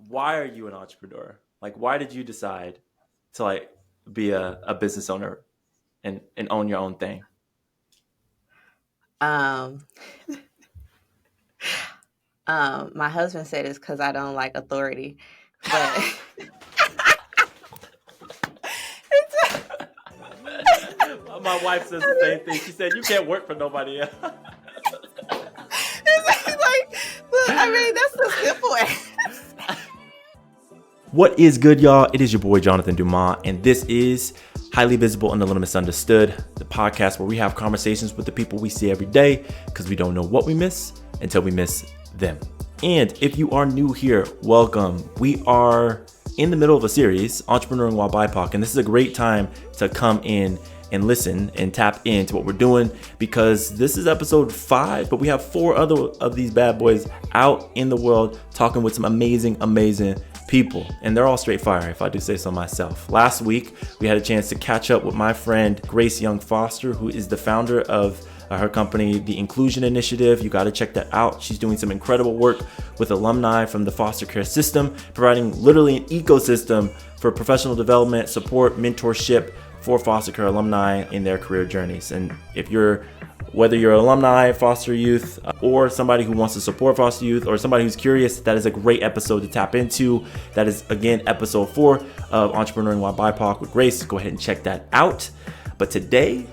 why are you an entrepreneur? Like, why did you decide to like be a business owner and own your own thing? Um, my husband said it's because I don't like authority, but My wife says the same thing. She said, "You can't work for nobody else." it's like, but I mean, that's the simple answer. What is good, y'all? It is your boy Jonathan Dumas, and this is Highly Visible and a Little Misunderstood, the podcast where we have conversations with the people we see every day because we don't know what we miss until we miss them. And if you are new here, welcome. We are in the middle of a series, Entrepreneuring While BIPOC, and this is a great time to come in and listen and tap into what we're doing because this is episode 5, but we have 4 other of these bad boys out in the world talking with some amazing people, and they're all straight fire, if I do say so myself. Last week, we had a chance to catch up with my friend Grace Young Foster, who is the founder of her company, The Inclusion Initiative. You got to check that out. She's doing some incredible work with alumni from the foster care system, providing literally an ecosystem for professional development, support, mentorship for foster care alumni in their career journeys. And whether you're an alumni, foster youth, or somebody who wants to support foster youth, or somebody who's curious, that is a great episode to tap into. That is, again, episode 4 of Entrepreneuring While BIPOC with Grace. Go ahead and check that out. But today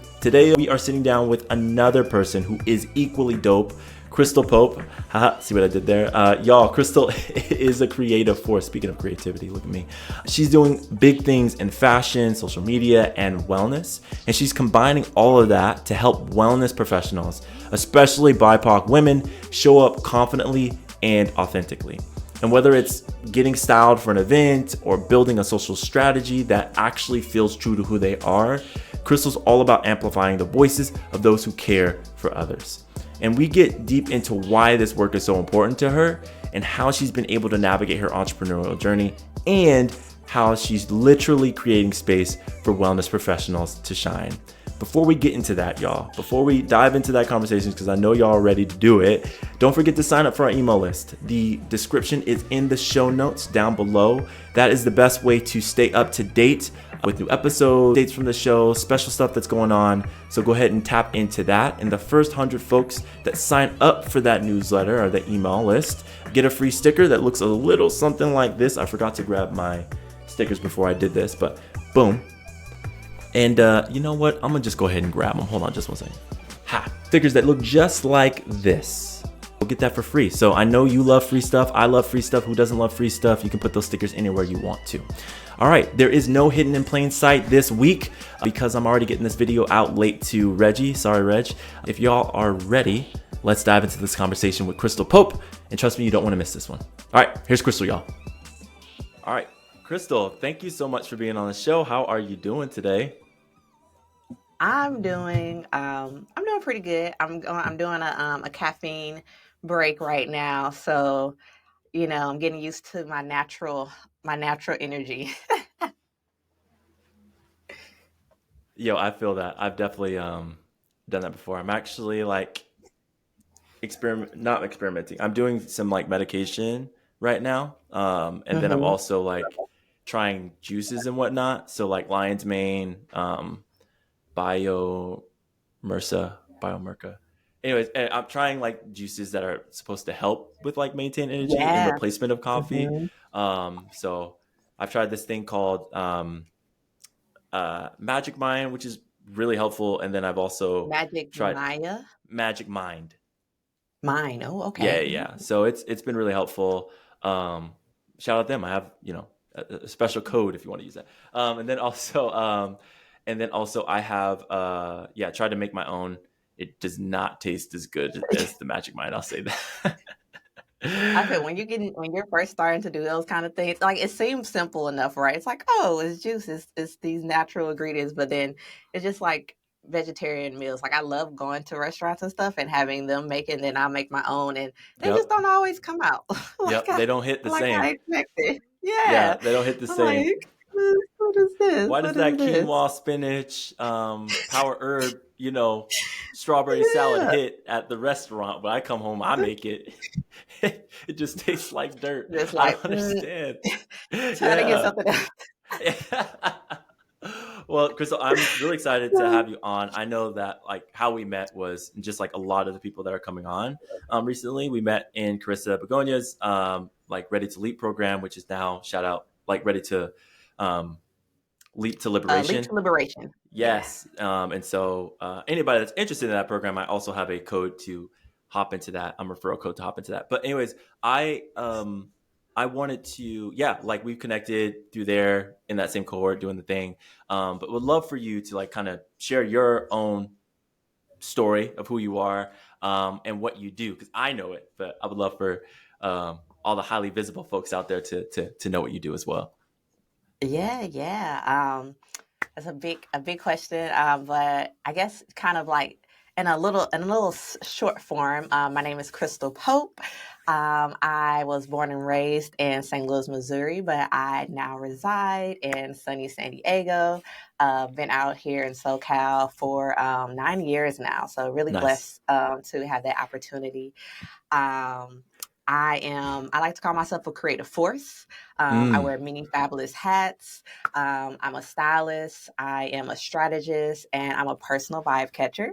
we are sitting down with another person who is equally dope, Crystal Pope. Haha, see what I did there? Y'all, Crystal is a creative force. Speaking of creativity, look at me. She's doing big things in fashion, social media, and wellness. And she's combining all of that to help wellness professionals, especially BIPOC women, show up confidently and authentically. And whether it's getting styled for an event or building a social strategy that actually feels true to who they are, Crystal's all about amplifying the voices of those who care for others. And we get deep into why this work is so important to her and how she's been able to navigate her entrepreneurial journey and how she's literally creating space for wellness professionals to shine. Before we get into that, y'all, before we dive into that conversation, because I know y'all are ready to do it, don't forget to sign up for our email list. The description is in the show notes down below. That is the best way to stay up to date with new episodes, dates from the show, special stuff that's going on. So go ahead and tap into that. And the first 100 folks that sign up for that newsletter or the email list get a free sticker that looks a little something like this. I forgot to grab my stickers before I did this, but boom. And you know what? I'm gonna just go ahead and grab them. Hold on just one second. Ha! Stickers that look just like this. We'll get that for free. So I know you love free stuff. I love free stuff. Who doesn't love free stuff? You can put those stickers anywhere you want to. All right, there is no hidden in plain sight this week because I'm already getting this video out late to Reggie. Sorry, Reg. If y'all are ready, let's dive into this conversation with Crystal Pope. And trust me, you don't want to miss this one. All right, here's Crystal, y'all. All right, Crystal, thank you so much for being on the show. How are you doing today? I'm doing pretty good. I'm doing a caffeine break right now, so I'm getting used to my natural energy. Yo, I feel that. I've definitely done that before. I'm actually like not experimenting. I'm doing some like medication right now. And then I'm also like trying juices and whatnot. So like lion's mane, Biomerca. Anyways, I'm trying like juices that are supposed to help with like maintain energy in Yeah. replacement of coffee. Mhm. So I've tried this thing called Magic Mind, which is really helpful. And then I've also Magic tried Maya. Magic Mind. Mine. Oh, okay. Yeah. So it's been really helpful. Shout out them. I have a special code if you want to use that. And then also I have tried to make my own. It does not taste as good as the Magic Mind. I'll say that. I feel when you're first starting to do those kind of things, like it seems simple enough, right? It's like, oh, it's juice, it's these natural ingredients, but then it's just like vegetarian meals. Like I love going to restaurants and stuff and having them make it, and then I make my own, and they just Yep. don't always come out They don't hit the like same. I expected. Yeah, Yeah, they don't hit the I'm same. like, what is this? Why does What that is this? quinoa, spinach, power herb, strawberry salad Yeah. hit at the restaurant? When I come home, I make it, It just tastes like dirt. Just I like don't understand. trying to get Yeah. something else. Well, Crystal, I'm really excited to have you on. I know that like how we met was just like a lot of the people that are coming on. Recently, we met in Carissa Begonia's like Ready to Leap program, which is now shout out like Ready to um, Leap to Leap Liberation. to Liberation. Yeah. Yes. And so anybody that's interested in that program, I also have a code to hop into that. I'm a referral code to hop into that. But anyways, I wanted to, yeah, like we've connected through there in that same cohort doing the thing. But would love for you to like kind of share your own story of who you are and what you do, because I know it, but I would love for all the highly visible folks out there to know what you do as well. Yeah, yeah. That's a big question, but I guess kind of like in a little short form. My name is Crystal Pope. I was born and raised in St. Louis, Missouri, but I now reside in sunny San Diego. Been out here in SoCal for 9 years now, so really Nice. blessed to have that opportunity. Um, I like to call myself a creative force. I Mm, wear many fabulous hats. I'm a stylist. I am a strategist, and I'm a personal vibe catcher.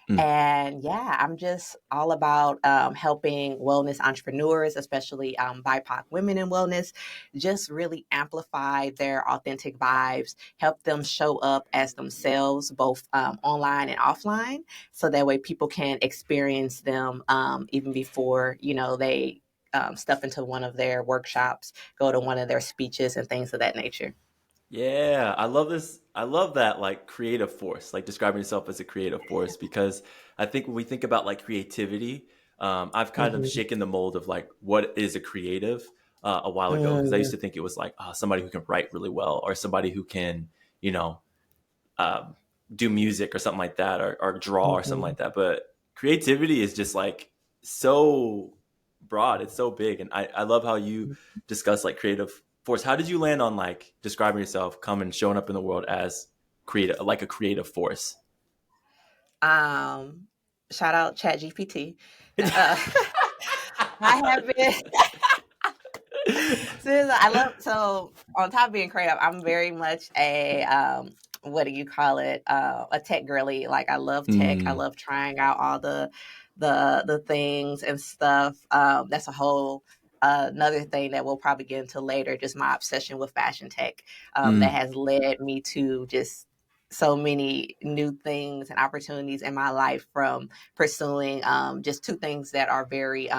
mm. And yeah, I'm just all about helping wellness entrepreneurs, especially BIPOC women in wellness, just really amplify their authentic vibes, help them show up as themselves, both online and offline, so that way people can experience them even before, they step into one of their workshops, go to one of their speeches, and things of that nature. Yeah, I love this. I love that like creative force, like describing yourself as a creative force, because I think when we think about like creativity, I've kind of Mhm. shaken the mold of like what is a creative a while ago, because I used Mm, to think it was like somebody who can write really well or somebody who can, you know, um, do music or something like that, or draw or something mhm. like that. But creativity is just like so broad. It's so big. And I love how you discuss like creative force. How did you land on like describing yourself coming, showing up in the world as creative, like a creative force? Um, Shout out Chat GPT. Uh, I have been since I love so on top of being creative, I'm very much a what do you call it? A tech girly. Like I love tech. I Mm, love trying out all the things and stuff. That's a whole another thing that we'll probably get into later. Just my obsession with fashion tech that mm, has led me to just so many new things and opportunities in my life from pursuing just two things that are very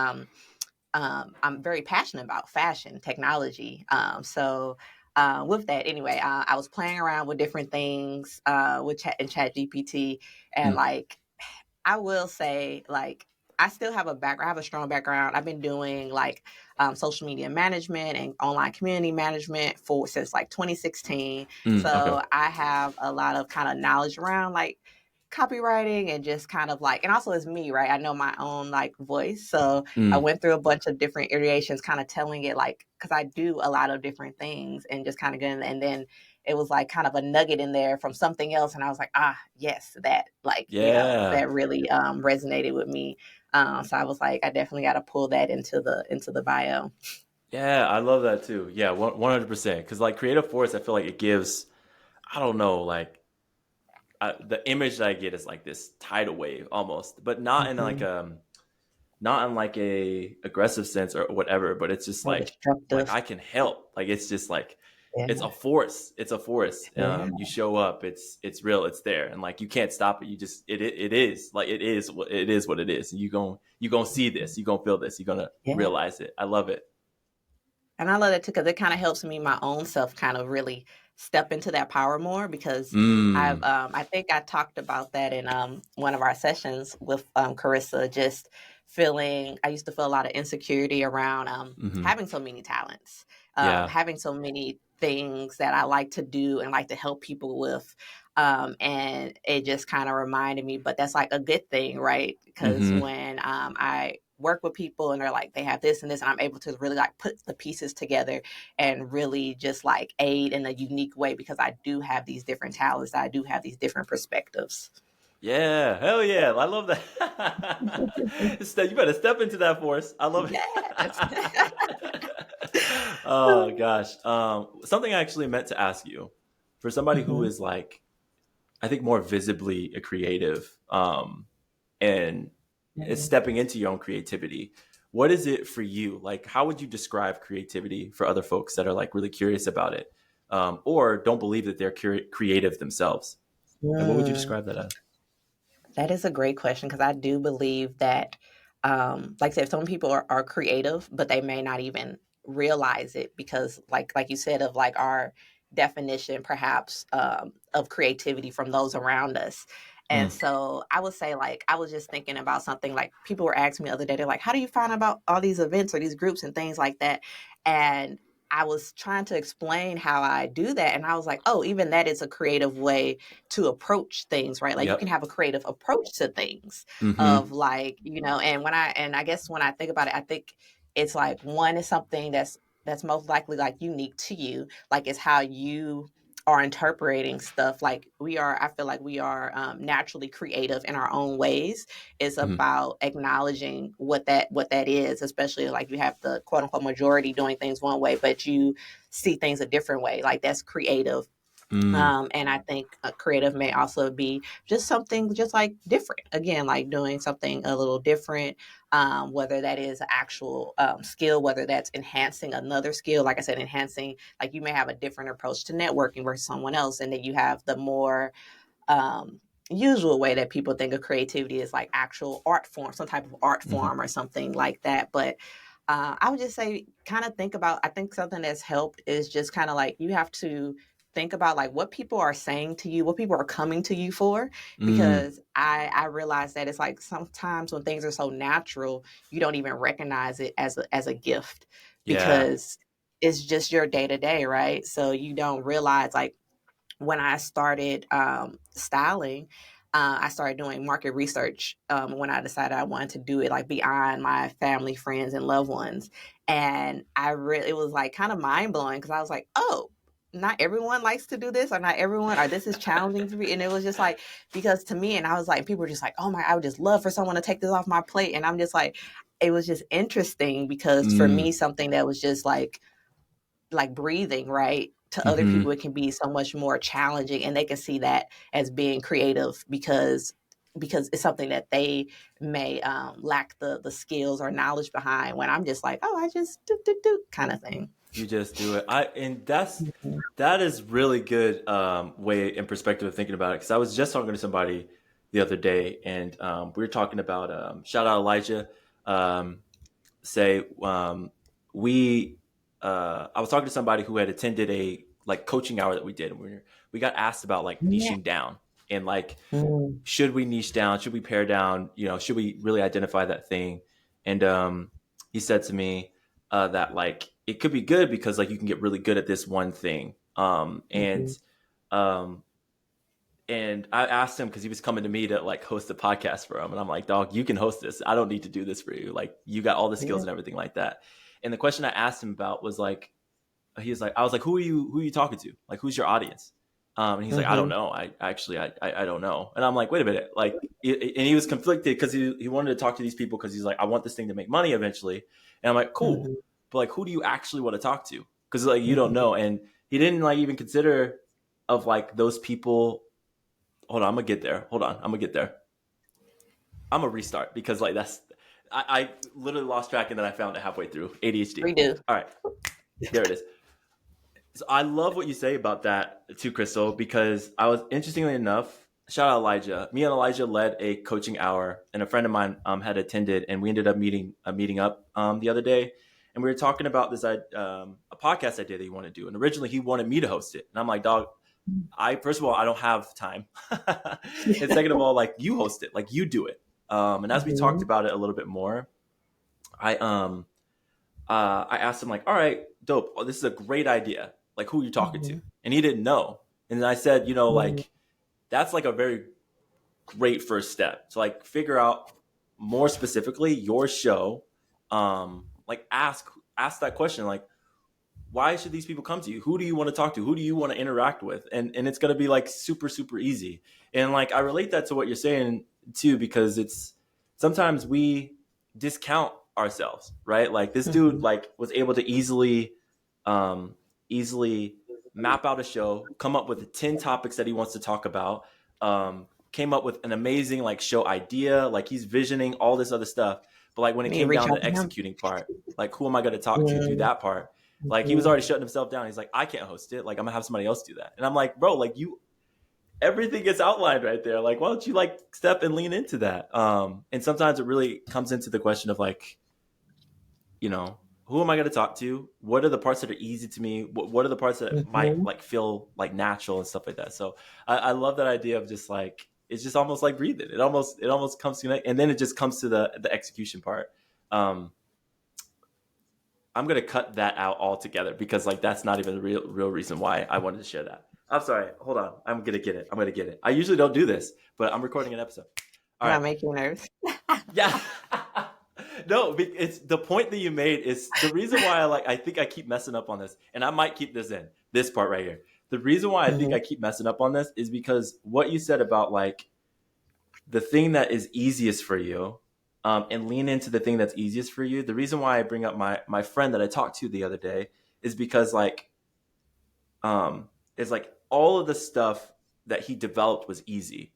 I'm very passionate about fashion technology. With that, anyway, I was playing around with different things Chat GPT, and mm, like I will say, like I still have a background. I have a strong background. I've been doing like social media management and online community management for since like 2016. mm, okay. So I have a lot of kind of knowledge around like copywriting and just kind of like, and also it's me, right? I know my own like voice. So I Mm, went through a bunch of different iterations, kind of telling it like, because I do a lot of different things and just kind of getting, and then it was like kind of a nugget in there from something else. And I was like, yes, that like, yeah. that really resonated with me. So I was like, I definitely got to pull that into the bio. Yeah, I love that too. Yeah, 100%. Because like creative force, I feel like it gives, I don't know, like the image that I get is like this tidal wave almost, but Mm-hmm. not in like a aggressive sense or whatever. But it's just More like destructive. I can help. Like it's just like Yeah. it's a force. It's a force. Yeah. You show up. It's real. It's there, and like you can't stop it. You just it is like it is what it is. And you gonna see this. You gonna feel this. You gonna Yeah. realize it. I love it. And I love that too because it kind of helps me my own self kind of really step into that power more because Mm, I think I talked about that in one of our sessions with Carissa. Just feeling, I used to feel a lot of insecurity around hmm. having so many talents, Yeah. having so many things that I like to do and like to help people with. And it just kind of reminded me, but that's like a good thing, right? Because Hmm. when I work with people and they're like, they have this and this, and I'm able to really like put the pieces together and really just like aid in a unique way because I do have these different talents, I do have these different perspectives. Yeah, hell yeah. I love that. You better step into that force. I love Yes. it. Oh gosh. Something I actually meant to ask you. For somebody who Mhm. is like, I think more visibly a creative, and is Mhm. stepping into your own creativity. What is it for you? Like, how would you describe creativity for other folks that are like really curious about it, or don't believe that they're creative themselves? Like, what would you Mm. describe that as? That is a great question because I do believe that, like I said, some people are creative, but they may not even realize it because, like you said, of like our definition, perhaps of creativity from those around us. And Mm, so I would say, like, I was just thinking about something like people were asking me the other day, they're like, how do you find about all these events or these groups and things like that? And I was trying to explain how I do that. And I was like, oh, even that is a creative way to approach things, right? Like you can yep. have a creative approach to things Mm-hmm. of like, and I guess when I think about it, I think it's like one is something that's most likely like unique to you, like it's how you are interpreting stuff. Like I feel like we are naturally creative in our own ways. It's Mm-hmm. about acknowledging what that is, especially like you have the quote unquote majority doing things one way, but you see things a different way. Like that's creative. Mm, And I think creative may also be just something just like different. Again, like doing something a little different, whether that is an actual skill, whether that's enhancing another skill. Like I said, enhancing, like you may have a different approach to networking versus someone else. And then you have the more usual way that people think of creativity is like actual art form, some type of art mm-hmm. form or something like that. But I would just say, kind of think about, I think something that's helped is just kind of like you have to think about like what people are saying to you, what people are coming to you for, Mm, because I realize that it's like sometimes when things are so natural, you don't even recognize it as a gift yeah. because it's just your day to day, right? So you don't realize like when I started styling, I started doing market research when I decided I wanted to do it like beyond my family, friends, and loved ones. And it was like kind of mind blowing because I was like, oh, not everyone likes to do this, or not everyone, or this is challenging for me. And it was just like, because to me, and I was like, people were just like, oh my, I would just love for someone to take this off my plate. And I'm just like, it was just interesting because for Mm, me, something that was just like breathing, right? To other mm-hmm. people, it can be so much more challenging, and they can see that as being creative because it's something that they may lack the skills or knowledge behind. When I'm just like, oh, I just do kind of thing. You just do it. And Mhm. that is really good way and perspective of thinking about it. Because I was just talking to somebody the other day, and we were talking about shout out Elijah. Um, say we I was talking to somebody who had attended a like coaching hour that we did, and we got asked about like Yeah. niching down and like Mm, should we niche down, should we pare down, should we really identify that thing? And he said to me that like it could be good because like you can get really good at this one thing, mhm, um, and I asked him because he was coming to me to like host a podcast for him, and I'm like, dog, you can host this. I don't need to do this for you. Like, you got all the skills yeah. and everything like that. And the question I asked him about was like, I was like, who are you talking to? Like, who's your audience? And he's like, I don't Hmm. know. I don't know. And I'm like, wait a minute. Like, and he was conflicted because he wanted to talk to these people because he's like, I want this thing to make money eventually. And I'm like, cool, Hmm. but like, who do you actually want to talk to? Because like you don't Hmm. know. And he didn't like even consider of like those people. Hold on, I'm gonna get there. Hold on, I'm gonna get there. I'm gonna restart because like I literally lost track and then I found it halfway through. ADHD. Redo. All right, there it is. So I love what you say about that too, Crystal, because I was interestingly enough, shout out Elijah. Me and Elijah led a coaching hour, and a friend of mine had attended, and we ended up meeting up the other day, and we were talking about this a podcast idea that he wanted to do, and originally he wanted me to host it, and I'm like, dog, I first of all I don't have time, and second of all, like you host it, like you do it, and as we talked Hmm. about it a little bit more, I I asked him like, all right, dope. Oh, this is a great idea. Like, who are you talking to? Hmm. And he didn't know. And then I said, Hmm. like that's like a very great first step to like figure out more specifically your show. Like ask that question, like why should these people come to you? Who do you want to talk to? Who do you want to interact with? And it's going to be like super, super easy. And like, I relate that to what you're saying too, because it's sometimes we discount ourselves, right? Like this dude like was able to easily map out a show, come up with 10 topics that he wants to talk about, came up with an amazing like show idea, like he's visioning all this other stuff. But like when it Me came reach down out to to him. executing part, like who am I going to talk to do that part? Like he was already shutting himself down. He's like, I can't host it. Like I'm gonna have somebody else do that. And I'm like, bro, like everything gets outlined right there. Like, why don't you like step and lean into that? And sometimes it really comes into the question of like, who am I going to talk to? What are the parts that are easy to me? What are the parts that might like feel like natural and stuff like that? So I love that idea of just like, it's just almost like breathing. It almost comes to, and then it just comes to the execution part. I'm going to cut that out altogether because like, that's not even the real reason why I wanted to share that. I'm sorry. Hold on. I'm going to get it. I usually don't do this, but I'm recording an episode. All right. Not make you nervous. Yeah. No, it's the point that you made is the reason why I think I keep messing up on this, and I might keep this in this part right here. The reason why I think I keep messing up on this is because what you said about like the thing that is easiest for you, and lean into the thing that's easiest for you. The reason why I bring up my friend that I talked to the other day is because like, it's like all of the stuff that he developed was easy,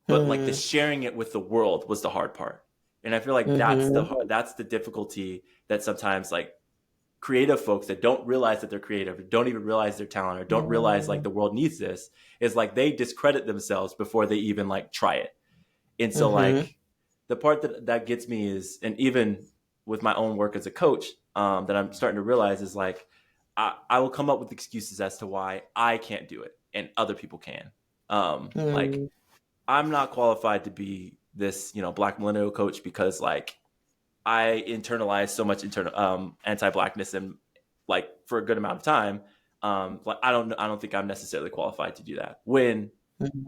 but like the sharing it with the world was the hard part. And I feel like that's the difficulty that sometimes like creative folks that don't realize that they're creative, or don't even realize their talent, or don't realize like the world needs this, is like they discredit themselves before they even like try it. And so like the part that gets me is, and even with my own work as a coach, that I'm starting to realize is like, I will come up with excuses as to why I can't do it and other people can. Like I'm not qualified to be this, Black millennial coach because like I internalized so much anti-Blackness and like for a good amount of time. Like I don't think I'm necessarily qualified to do that. When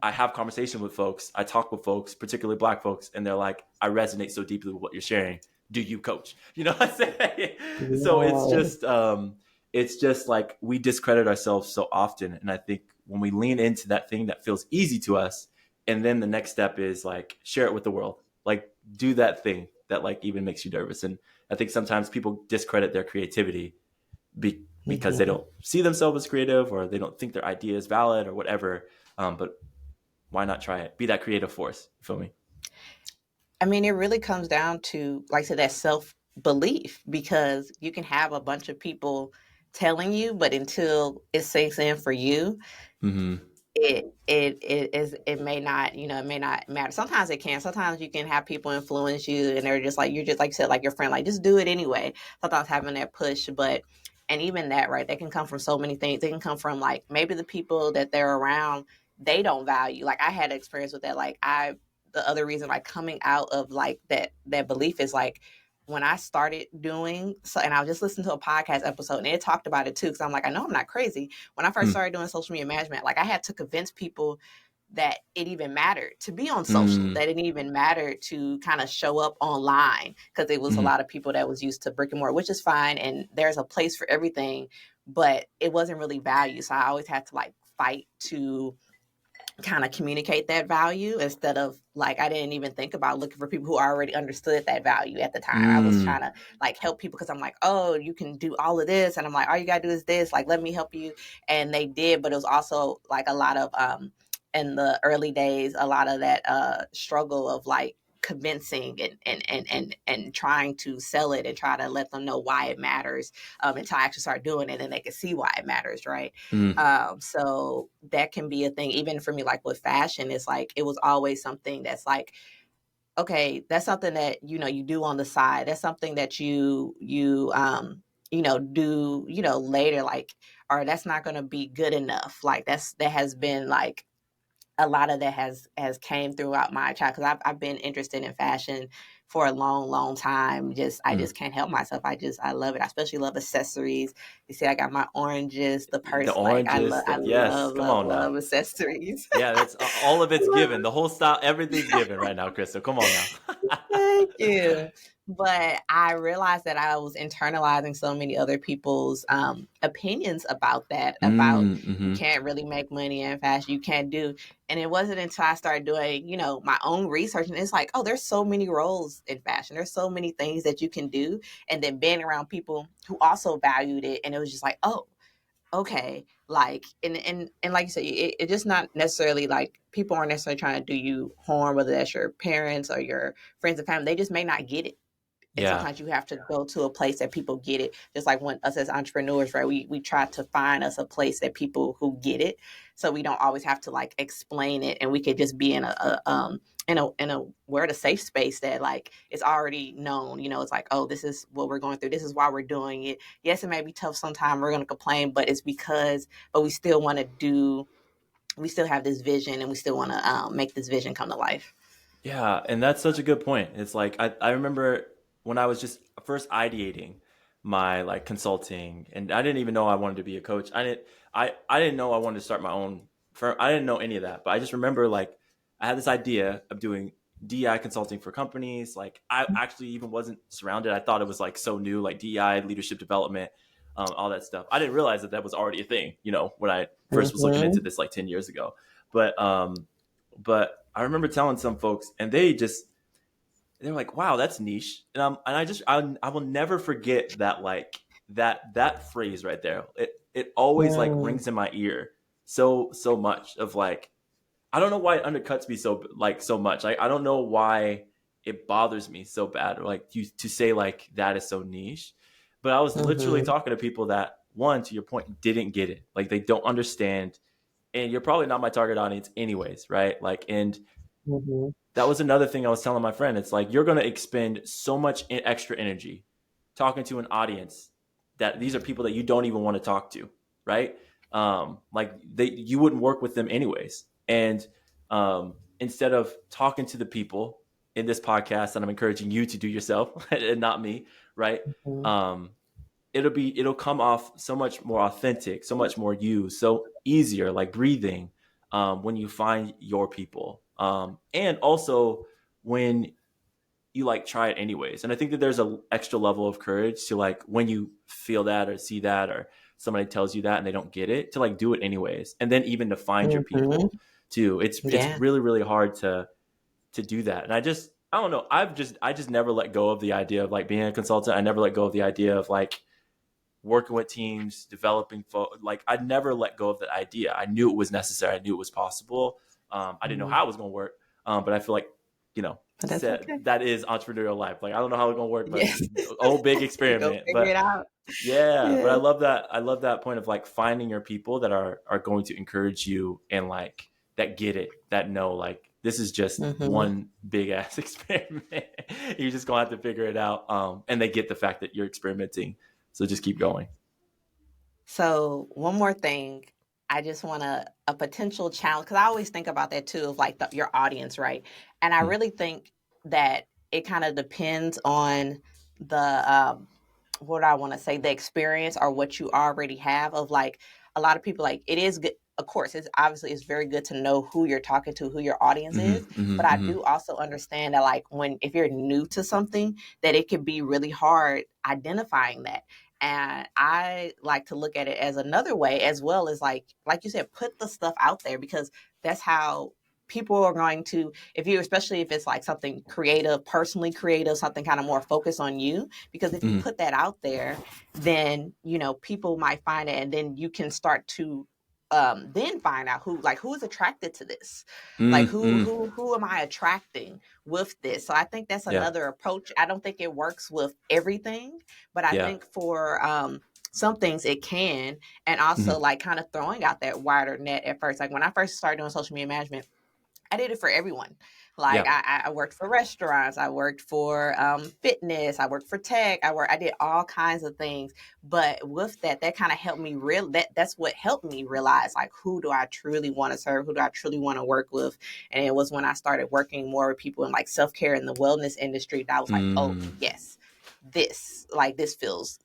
I have conversation with folks, I talk with folks, particularly Black folks, and they're like, I resonate so deeply with what you're sharing. Do you coach? You know what I'm saying? Yeah. So it's just like we discredit ourselves so often. And I think when we lean into that thing that feels easy to us, and then the next step is like share it with the world, like do that thing that like even makes you nervous. And I think sometimes people discredit their creativity because they don't see themselves as creative, or they don't think their idea is valid or whatever. But why not try it? Be that creative force. You feel me? I mean, it really comes down to, like I said, that self-belief, because you can have a bunch of people telling you, but until it sinks in for you, it may not, it may not matter. Sometimes it can. Sometimes you can have people influence you, and they're just like, you're just like you said, like your friend, like just do it anyway. Sometimes having that push, and even that, right, that can come from so many things. They can come from like maybe the people that they're around, they don't value. Like I had an experience with that. Like the other reason, like coming out of like that belief is like when I started doing so, and I was just listening to a podcast episode and it talked about it too. Cause I'm like, I know I'm not crazy. When I first started doing social media management, like I had to convince people that it even mattered to be on social, that it even mattered to kind of show up online, because it was a lot of people that was used to brick and mortar, which is fine. And there's a place for everything, but it wasn't really valued. So I always had to like fight to kind of communicate that value, instead of like, I didn't even think about looking for people who already understood that value at the time. I was trying to like help people because I'm like, oh, you can do all of this. And I'm like, all you got to do is this, like, let me help you. And they did. But it was also like a lot of, in the early days, a lot of that struggle of like convincing and trying to sell it and try to let them know why it matters, until I actually start doing it and they can see why it matters, right? So that can be a thing. Even for me, like with fashion, it's like it was always something that's like, okay, that's something that you do on the side. That's something that you do later, like, or that's not going to be good enough. Like that has been like a lot of that has came throughout my child, because I've been interested in fashion for a long time. I just can't help myself. I love it. I especially love accessories. You see, I got my oranges, the purse. The oranges, I yes. Come on now. love accessories. Yeah, that's all of it's given. The whole style, everything's given right now, Crystal. Come on now. Thank you. But I realized that I was internalizing so many other people's opinions about that, about you Mm-hmm. can't really make money in fashion, you can't do. And it wasn't until I started doing, my own research, and it's like, oh, there's so many roles in fashion. There's so many things that you can do. And then being around people who also valued it, and it was just like, oh, okay, like, and like you said, it just not necessarily like people aren't necessarily trying to do you harm, whether that's your parents or your friends and family. They just may not get it, and Yeah. sometimes you have to go to a place that people get it. Just like when us as entrepreneurs, right, we try to find us a place that people who get it, so we don't always have to like explain it, and we could just be in a we're at a safe space that like it's already known. It's like, oh, this is what we're going through, this is why we're doing it. Yes, it may be tough sometimes, we're going to complain, but it's because, but we still want to do, we still have this vision, and we still want to make this vision come to life. Yeah, and that's such a good point. It's like I remember when I was just first ideating my like consulting, and I didn't even know I wanted to be a coach. I didn't know I wanted to start my own firm. I didn't know any of that, but I just remember like I had this idea of doing DI consulting for companies. Like I actually even wasn't surrounded. I thought it was like so new, like DI leadership development, all that stuff. I didn't realize that that was already a thing. When I first was looking into Mm-hmm. this like 10 years ago, but but I remember telling some folks, and they're like, "Wow, that's niche." And I will never forget that that phrase right there. It always like Mm-hmm. rings in my ear so much of like I don't know why it undercuts me so much. I don't know why it bothers me so bad. Like you to say like that is so niche, but I was literally Mm-hmm. talking to people that one to your point didn't get it. Like they don't understand, and you're probably not my target audience anyways, right? Like and Mm-hmm. that was another thing I was telling my friend. It's like you're going to expend so much extra energy talking to an audience that these are people that you don't even want to talk to, right? Like you wouldn't work with them anyways. And instead of talking to the people in this podcast that I'm encouraging you to do yourself and not me, right? Um, it'll come off so much more authentic, so much more you, so easier, like breathing, when you find your people, and also when you like try it anyways. And I think that there's an extra level of courage to like when you feel that or see that or somebody tells you that and they don't get it to like do it anyways, and then even to find your Mm-hmm. people too. It's Yeah. really hard to do that. And I don't know. I just never let go of the idea of like being a consultant. I never let go of the idea of like working with teams, developing like I never let go of that idea. I knew it was necessary. I knew it was possible. I didn't know Mm-hmm. how it was going to work, but I feel like But that's okay. that is entrepreneurial life. Like I don't know how it's going to work, but Yes. oh, big You go experiment. figure it But out. yeah, but Yeah. I love that point of like finding your people that are going to encourage you and like that get it, that know like this is just Mm-hmm. one big ass experiment. You're just gonna have to figure it out. And they get the fact that you're experimenting, so just keep going. So one more thing, I just want a potential challenge, because I always think about that too, of like your audience, right? And I Mm, really think that it kind of depends on the what I want to say, the experience or what you already have. Of like a lot of people, like it is good. Of course, it's very good to know who you're talking to, who your audience is. But I mm-hmm. do also understand that like if you're new to something, that it can be really hard identifying that. And I like to look at it as another way, as well as like you said, put the stuff out there, because that's how people are going to, if you, especially if it's like something creative, personally creative, something kind of more focused on you, because if you Mm-hmm. put that out there, then people might find it, and then you can start to then find out who is attracted to this, like who Mm-hmm. who who am I attracting with this. So I think that's Yeah, another approach. I don't think it works with everything, but I yeah. think for some things it can. And also Mm-hmm. like kind of throwing out that wider net at first. Like when I first started doing social media management, I did it for everyone. Like Yeah. I worked for restaurants, I worked for fitness, I worked for tech, I did all kinds of things. But with that kind of helped me that's what helped me realize like who do I truly want to serve, who do I truly want to work with. And it was when I started working more with people in like self-care and the wellness industry that I was like, oh Mm, yes, this feels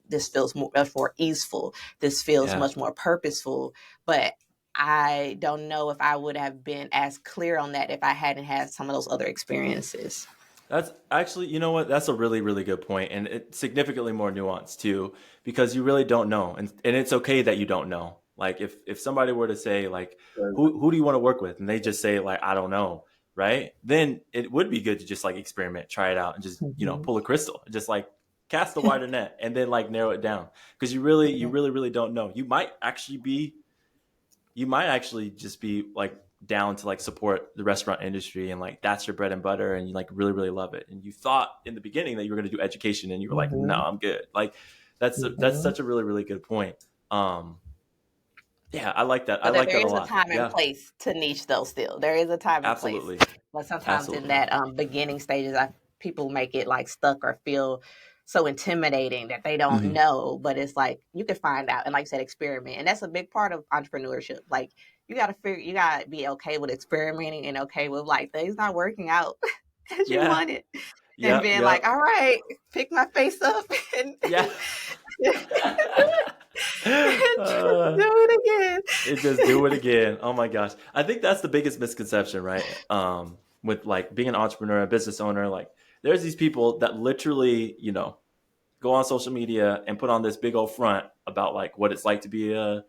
much more easeful. This feels yeah. much more purposeful. But I don't know if I would have been as clear on that if I hadn't had some of those other experiences. That's actually, you know what? That's a really, really good point, and it's significantly more nuanced too, because you really don't know, and it's okay that you don't know. Like if somebody were to say like, who do you want to work with, and they just say like, I don't know, right? Then it would be good to just like experiment, try it out, and just Mm-hmm. pull a crystal, just like cast a wider net, and then like narrow it down, because you really, really don't know. You might actually just be like down to like support the restaurant industry, and like that's your bread and butter, and you like really, really love it, and you thought in the beginning that you were going to do education, and you were like, no, Mm-hmm. I'm good. Like that's Mm-hmm. such a really, really good point. um yeah, I like that. I But that like there that a is a lot. time and Yeah, place to niche, though. Still, there is a time and place. absolutely. But sometimes in Absolutely. that beginning stages, people make it like stuck or feel so intimidating that they don't Hmm. know. But it's like you can find out, and like you said, experiment, and that's a big part of entrepreneurship. Like you gotta be okay with experimenting and okay with like things not working out as you Yeah. want it, and Yep. being like, Yep. all right, pick my face up and Yeah. and uh, do it again. it just do it again. Oh my gosh. I think that's the biggest misconception, right? With like being an entrepreneur, a business owner, like there's these people that literally, go on social media and put on this big old front about like what it's like to be a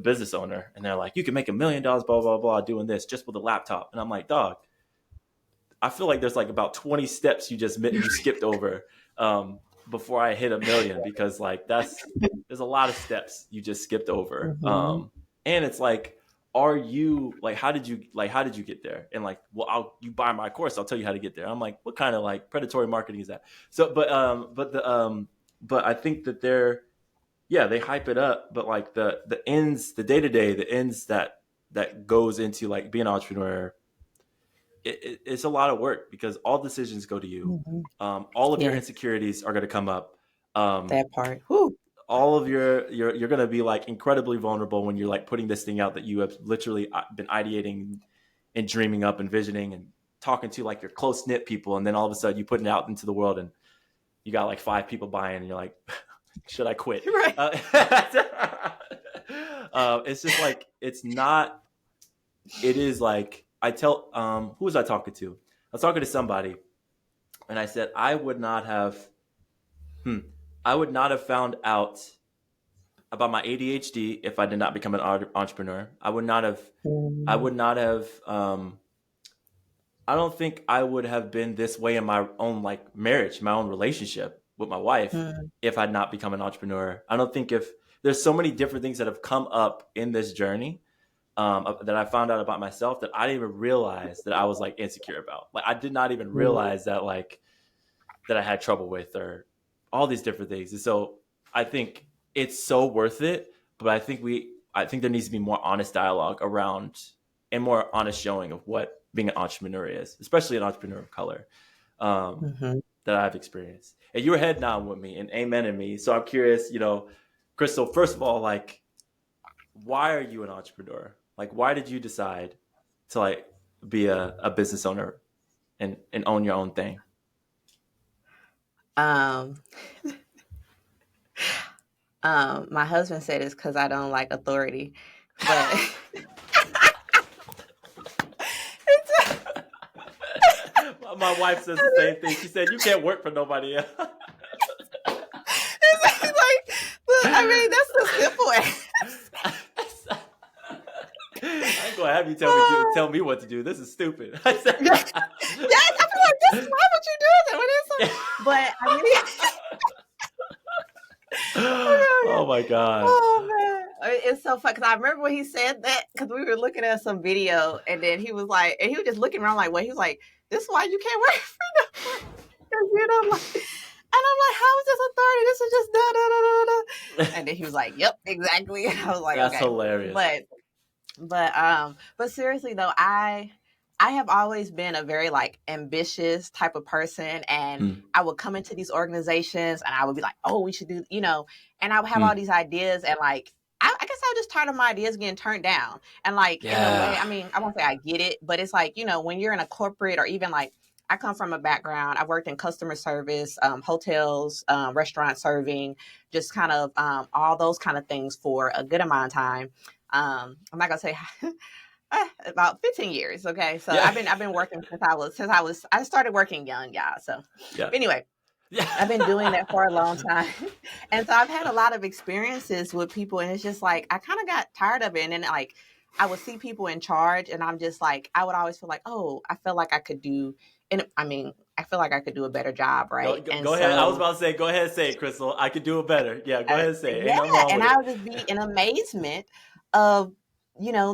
business owner. And they're like, you can make $1 million, blah, blah, blah, doing this just with a laptop. And I'm like, dog, I feel like there's like about 20 steps you skipped over before I hit 1 million, because like there's a lot of steps you just skipped over. Mm-hmm. And it's like, are you like how did you get there? And like, well, you buy my course, I'll tell you how to get there. I'm like, what kind of like predatory marketing is that? So but I think that they hype it up, but like the ends, the day to day, the ends that goes into like being an entrepreneur, it's a lot of work, because all decisions go to you. Mm-hmm. All of your Yes, insecurities are going to come up. Um, that part. Whew. all of you're going to be like incredibly vulnerable when you're like putting this thing out that you have literally been ideating and dreaming up and visioning and talking to like your close knit people, and then all of a sudden you put it out into the world and you got like 5 people buying, and you're like, should I quit? Right. It's just like it's not. It is like I tell who was I talking to? I was talking to somebody, and I said I would not have found out about my ADHD if I did not become an entrepreneur. I Mm-hmm. would not have I don't think I would have been this way in my own like marriage, my own relationship with my wife, if I'd not become an entrepreneur. I don't think if there's so many different things that have come up in this journey, that I found out about myself that I didn't even realize that I was like insecure about. Like I did not even realize that like that I had trouble with, or all these different things. And so I think it's so worth it, but I think there needs to be more honest dialogue around and more honest showing of what being an entrepreneur is, especially an entrepreneur of color, um, Mm-hmm. that I've experienced. And you were head nodding with me and amen in me. So I'm curious, Crystal, first of all, like, why are you an entrepreneur? Like, why did you decide to like be a business owner and own your own thing? Um, my husband said it's because I don't like authority, but it's, My wife says the same thing. She said, "You can't work for nobody else." it's like, look, I mean, that's the simple answer. I ain't gonna have you tell me what to do. This is stupid. I said, Yes, I feel like this is why would you do that? What is yeah. it? But I mean, Oh my god. oh man, it's so fun because I remember when he said that because we were looking at some video and then he was like, and he was just looking around like, what? He was like, "This is why you can't work for no one because you don't like." And I'm like, "How is this authority? This is just da da da da da." And then he was like, "Yep, exactly." And I was like, That's "Okay," hilarious. but seriously though, I have always been a very like ambitious type of person, and Mm, I would come into these organizations and I would be like, "Oh, we should do," and I would have all mm. these ideas, and like I guess I was just tired of my ideas getting turned down, and like in a way, Yeah. I mean, I won't say I get it, but it's like when you're in a corporate or even like. I come from a background. I worked in customer service, hotels, restaurant serving, just kind of all those kind of things for a good amount of time. I'm not gonna say About 15 years. Okay, so Yeah. I've been working I started working young, y'all. So, Yeah. but anyway, Yeah. I've been doing that for a long time. And so I've had a lot of experiences with people, and it's just like I kind of got tired of it. And then like I would see people in charge, and I'm just like, I would always feel like, oh, I feel like I could do, and I mean, I feel like I could do a better job, Go, right? go, And go ahead. I was so, about to say, go ahead and say it, Crystal. I could do it better. Yeah, go ahead and say it. Ain't yeah, nothing wrong and with I it. would just be in amazement of,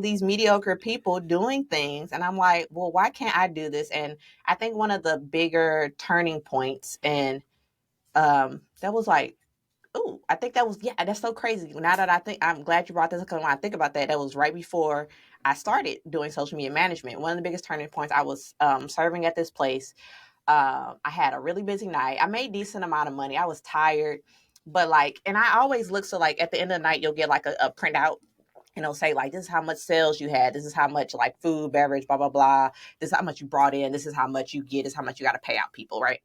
these mediocre people doing things. And I'm like, well, why can't I do this? And I think one of the bigger turning points, and that was like, oh, I think that was, yeah, that's so crazy. Now that I think, I'm glad you brought this, because when I think about that, that was right before I started doing social media management. One of the biggest turning points, I was serving at this place. I had a really busy night. I made decent amount of money. I was tired, but like, and I always look, so like at the end of the night, you'll get like a printout, and it'll say like, this is how much sales you had. This is how much like food, beverage, blah, blah, blah. This is how much you brought in. This is how much you get. This is how much you got to pay out people. Right.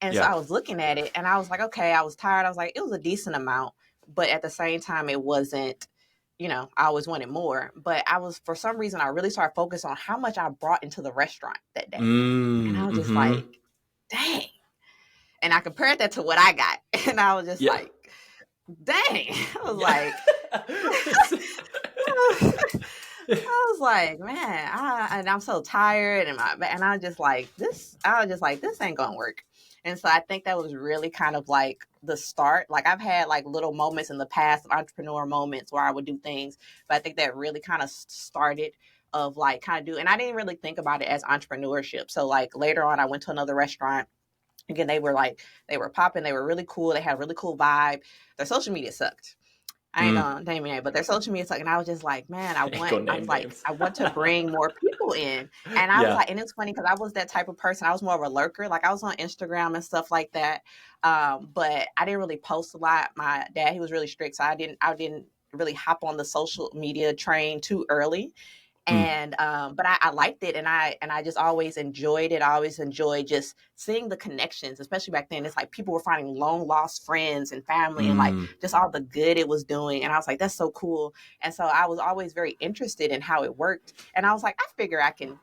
And so Yeah. I was looking at it, and I was like, okay, I was tired. I was like, it was a decent amount, but at the same time, it wasn't, I always wanted more. But I was, for some reason, I really started focusing on how much I brought into the restaurant that day. And I was just Mm-hmm. like, dang. And I compared that to what I got. And I was just Yeah. like, dang. I was Yeah. like, I was like, man, and I'm so tired, and I was just like, this ain't gonna work. And so I think that was really kind of like the start. Like I've had like little moments in the past, entrepreneur moments where I would do things, but I think that really kind of started of like kind of do. And I didn't really think about it as entrepreneurship. So like later on, I went to another restaurant. Again, they were popping, they were really cool, they had a really cool vibe. Their social media sucked. I ain't Mm. gonna name it, but their social media sucked. And I was just like, man, Ain't gonna I name was like, names. I want to bring more people in. And I was Yeah. like, and it's funny because I was that type of person. I was more of a lurker. Like I was on Instagram and stuff like that. But I didn't really post a lot. My dad, he was really strict. So I didn't really hop on the social media train too early. Mm. And but I liked it, and I just always enjoyed it. I always enjoyed just seeing the connections, especially back then. It's like people were finding long lost friends and family, and like Mm. just all the good it was doing. And I was like, that's so cool. And so I was always very interested in how it worked. And I was like, I figure I can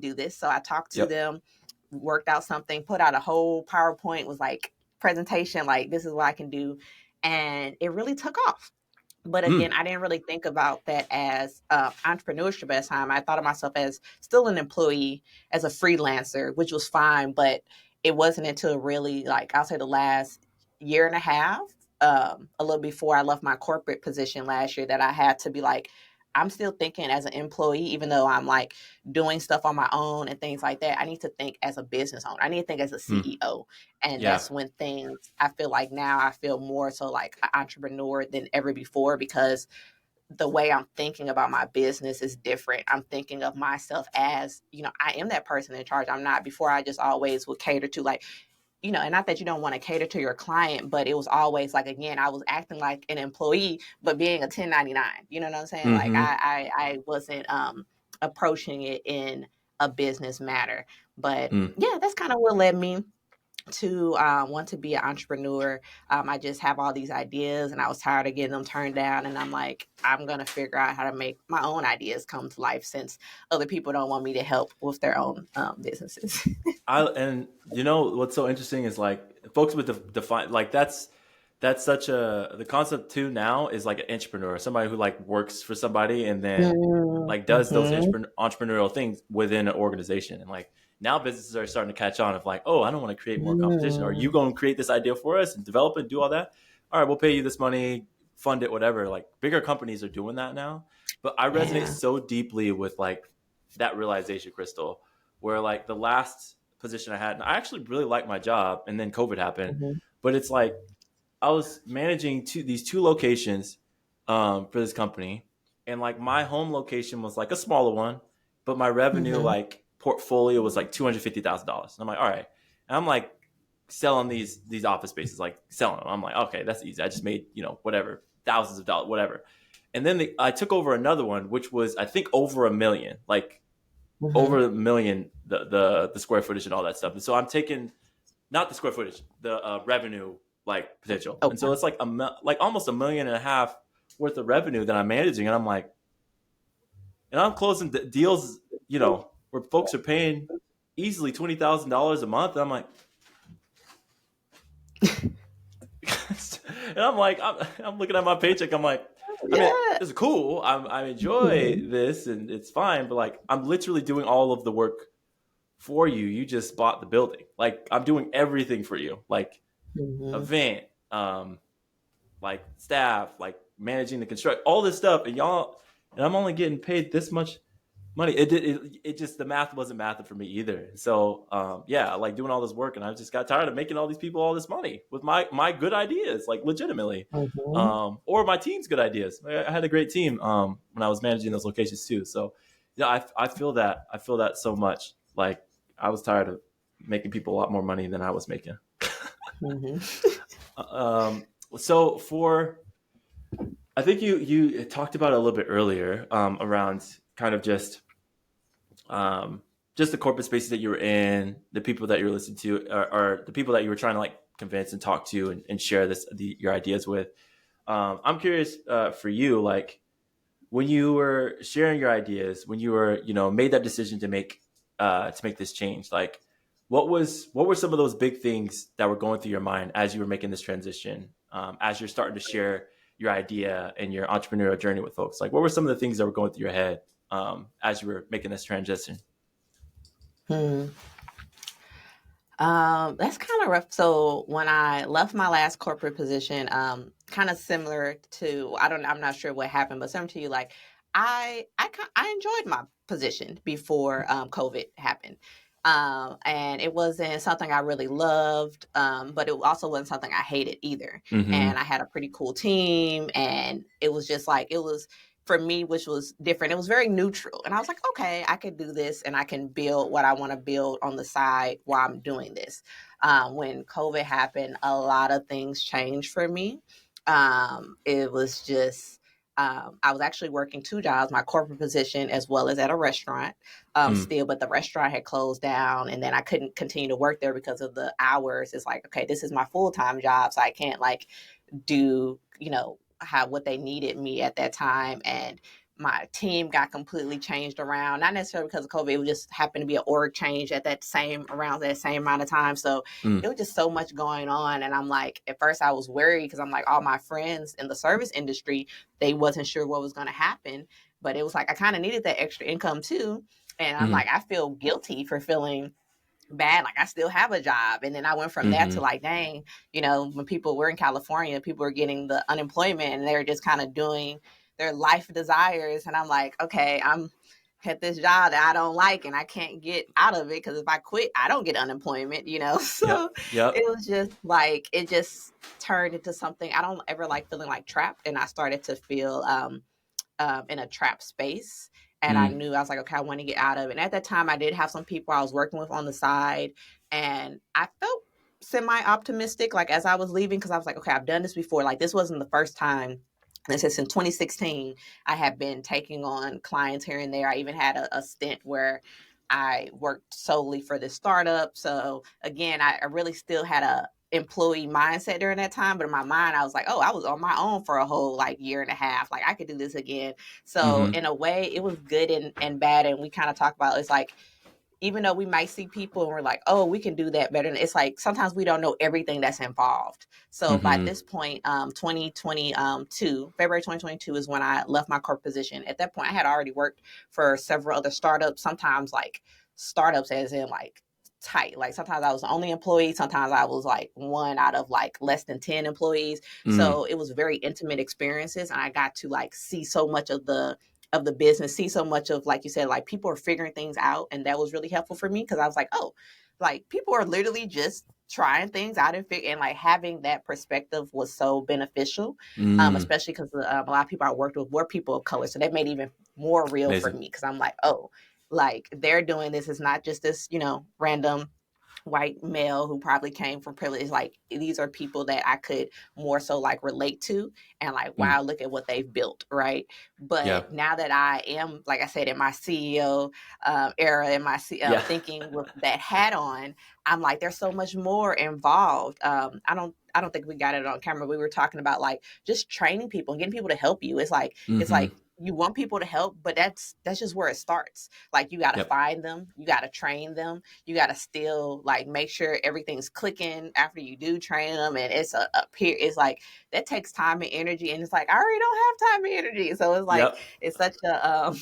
do this. So I talked to Yep. them, worked out something, put out a whole PowerPoint, was like presentation, like this is what I can do. And it really took off. But again, Mm. I didn't really think about that as entrepreneurship at the time. I thought of myself as still an employee, as a freelancer, which was fine. But it wasn't until really, like, I'll say the last year and a half, a little before I left my corporate position last year, that I had to be like, I'm still thinking as an employee, even though I'm like doing stuff on my own and things like that. I need to think as a business owner. I need to think as a Mm. CEO. And Yeah. that's when things, I feel like now I feel more so like an entrepreneur than ever before, because the way I'm thinking about my business is different. I'm thinking of myself as, I am that person in charge. I'm not, before I just always would cater to like, and not that you don't want to cater to your client, but it was always like, again, I was acting like an employee, but being a 1099. You know what I'm saying? Like Mm-hmm. I wasn't approaching it in a business matter. But Mm. yeah, that's kind of what led me to want to be an entrepreneur. I just have all these ideas, and I was tired of getting them turned down. And I'm like, I'm going to figure out how to make my own ideas come to life, since other people don't want me to help with their own businesses. And you know what's so interesting is like folks with define like that's such a the concept too now is like an entrepreneur, somebody who like works for somebody and then like does those Mm-hmm. entrepreneurial things within an organization. And like now businesses are starting to catch on of like, oh, I don't want to create more competition. Are you Mm. going to create this idea for us and develop it, do all that? All right, we'll pay you this money, fund it, whatever. Like bigger companies are doing that now. But I resonate Yeah. so deeply with like that realization, Crystal, where like the last position I had, and I actually really liked my job, and then COVID happened. Mm-hmm. But it's like I was managing these two locations for this company, and like my home location was like a smaller one, but my revenue Mm-hmm. like portfolio was like $250,000. I'm like, all right, and I'm like selling these office spaces, like selling them. I'm like, okay, that's easy. I just made whatever thousands of dollars, whatever. And then I took over another one, which was I think over a million, like over Mm-hmm. a million, the square footage and all that stuff. And so I'm taking not the square footage, the revenue like potential. And Okay. so it's like like almost $1.5 million worth of revenue that I'm managing, and I'm like, and I'm closing deals, where folks are paying easily $20,000 a month. I'm like, and I'm like, I'm looking at my paycheck. I'm like, I mean, Yeah. it's cool. I enjoy Mhm. this and it's fine, but like, I'm literally doing all of the work for you. You just bought the building. Like, I'm doing everything for you, like Mhm. event, like staff, like managing the construct, all this stuff, and I'm only getting paid this much money. It just, the math wasn't mathing for me either. So yeah, like doing all this work, and I just got tired of making all these people all this money with my good ideas, like legitimately, Mhm. or my team's good ideas. I had a great team when I was managing those locations too. So yeah, I feel that, so much. Like, I was tired of making people a lot more money than I was making. Mhm. um, so for I think you talked about it a little bit earlier, around kind of um, just the corporate spaces that you were in, the people that you were listening to, or the people that you were trying to like convince and talk to and share your ideas with. I'm curious, for you, like when you were sharing your ideas, when you were, made that decision to make this change, like what were some of those big things that were going through your mind as you were making this transition, as you're starting to share your idea and your entrepreneurial journey with folks? Like, what were some of the things that were going through your head, as you were making this transition? Hmm. That's kind of rough. So when I left my last corporate position, kind of similar to, I'm not sure what happened, but similar to you, like I enjoyed my position before COVID happened. And it wasn't something I really loved, but it also wasn't something I hated either. And Mm-hmm. I had a pretty cool team, and it was just like, it was for me, which was different. It was very neutral. And I was like, okay, I could do this and I can build what I want to build on the side while I'm doing this. When COVID happened, a lot of things changed for me. It was just, I was actually working two jobs, my corporate position as well as at a restaurant, Mm. still, but the restaurant had closed down and then I couldn't continue to work there because of the hours. It's like, okay, this is my full-time job. So I can't like do, how what they needed me at that time. And my team got completely changed around, not necessarily because of COVID. It was just happened to be an org change at that same around that same amount of time. So Mm. it was just so much going on. And I'm like, at first I was worried because I'm like, all my friends in the service industry, they wasn't sure what was going to happen. But it was like I kind of needed that extra income too. And I'm Mm. like, I feel guilty for feeling bad, like I still have a job. And then I went from that to Mm-hmm. like, dang, when people were in California, people were getting the unemployment and they're just kind of doing their life desires. And I'm like, okay, I'm at this job that I don't like and I can't get out of it because if I quit, I don't get unemployment. So Yep. Yep. it was just like, it just turned into something I don't ever like feeling like trapped. And I started to feel in a trap space. And I Mm. knew I was like, okay, I want to get out of it. And at that time, I did have some people I was working with on the side, and I felt semi optimistic, like as I was leaving, because I was like, okay, I've done this before. Like this wasn't the first time. And since in 2016, I had been taking on clients here and there. I even had a stint where I worked solely for this startup. So again, I really still had a employee mindset during that time, but in my mind I was like, oh, I was on my own for a whole like year and a half, like I could do this again. So Mm-hmm. in a way it was good and bad. And we kind of talk about, it's like, even though we might see people and we're like, oh, we can do that better, it's like sometimes we don't know everything that's involved. So by Mm-hmm. this point, 2022, February 2022 is when I left my corporate position. At that point I had already worked for several other startups, sometimes like startups as in like tight, like sometimes I was the only employee, sometimes I was like one out of like less than 10 employees. Mm. So it was very intimate experiences, and I got to like see so much of the business, see so much of, like you said, like people are figuring things out. And that was really helpful for me because I was like, oh, like people are literally just trying things out and like having that perspective was so beneficial, Mm. especially because a lot of people I worked with were people of color. So that made it even more real for Amazing. me because I'm like, oh, like they're doing this. It's not just this, random white male who probably came from privilege. Like these are people that I could more so like relate to and like, Mm. wow, look at what they've built, right? Yeah. But now that I am, like I said, in my CEO era, in my Yeah. thinking with that hat on, I'm like, there's so much more involved. I don't think we got it on camera. We were talking about like just training people and getting people to help you. It's like Mm-hmm. you want people to help, but that's just where it starts. Like, you got to Yep. find them, you got to train them, you got to still like make sure everything's clicking after you do train them. And it's a peer, it's like that takes time and energy, and it's like I already don't have time and energy. So it's like Yep. it's such a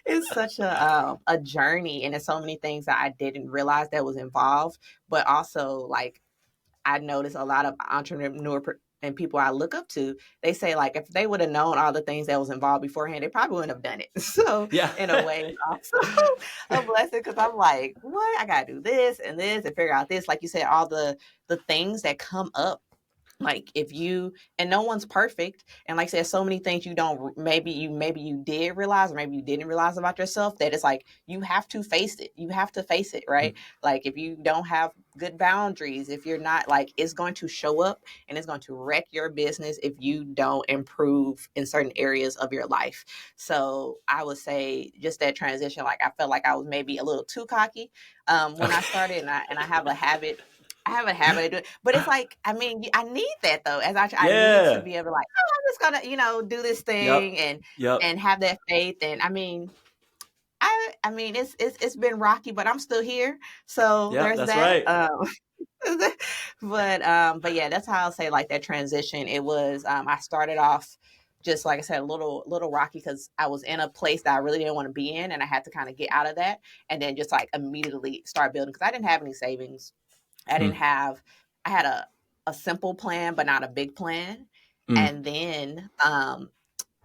it's such a journey, and there's so many things that I didn't realize that was involved. But also, like, I notice a lot of entrepreneur and people I look up to, they say like if they would have known all the things that was involved beforehand, they probably wouldn't have done it. So Yeah. in a way, it's also a blessing, because I'm like, what? I gotta do this and this and figure out this. Like you said, all the things that come up, like if you, and no one's perfect, and like I said, so many things you don't, maybe you did realize, or maybe you didn't realize about yourself, that it's like you have to face it, right? Like if you don't have good boundaries, if you're not, like, it's going to show up and it's going to wreck your business if you don't improve in certain areas of your life. So I would say just that transition, like I felt like I was maybe a little too cocky when I Okay. started, and I have a habit, of doing, but it's like, I mean, I need that though. I need to Yeah. be able to, like, oh, I'm just gonna, do this thing, Yep. and Yep. have that faith. And I mean, I mean, it's been rocky, but I'm still here. So Yep. there's That's that. right. But yeah, that's how I'll say, like, that transition. It was, I started off just like I said, a little rocky, because I was in a place that I really didn't want to be in, and I had to kind of get out of that, and then just like immediately start building, because I didn't have any savings. I didn't Mm. have, I had a simple plan, but not a big plan. Mm. And then,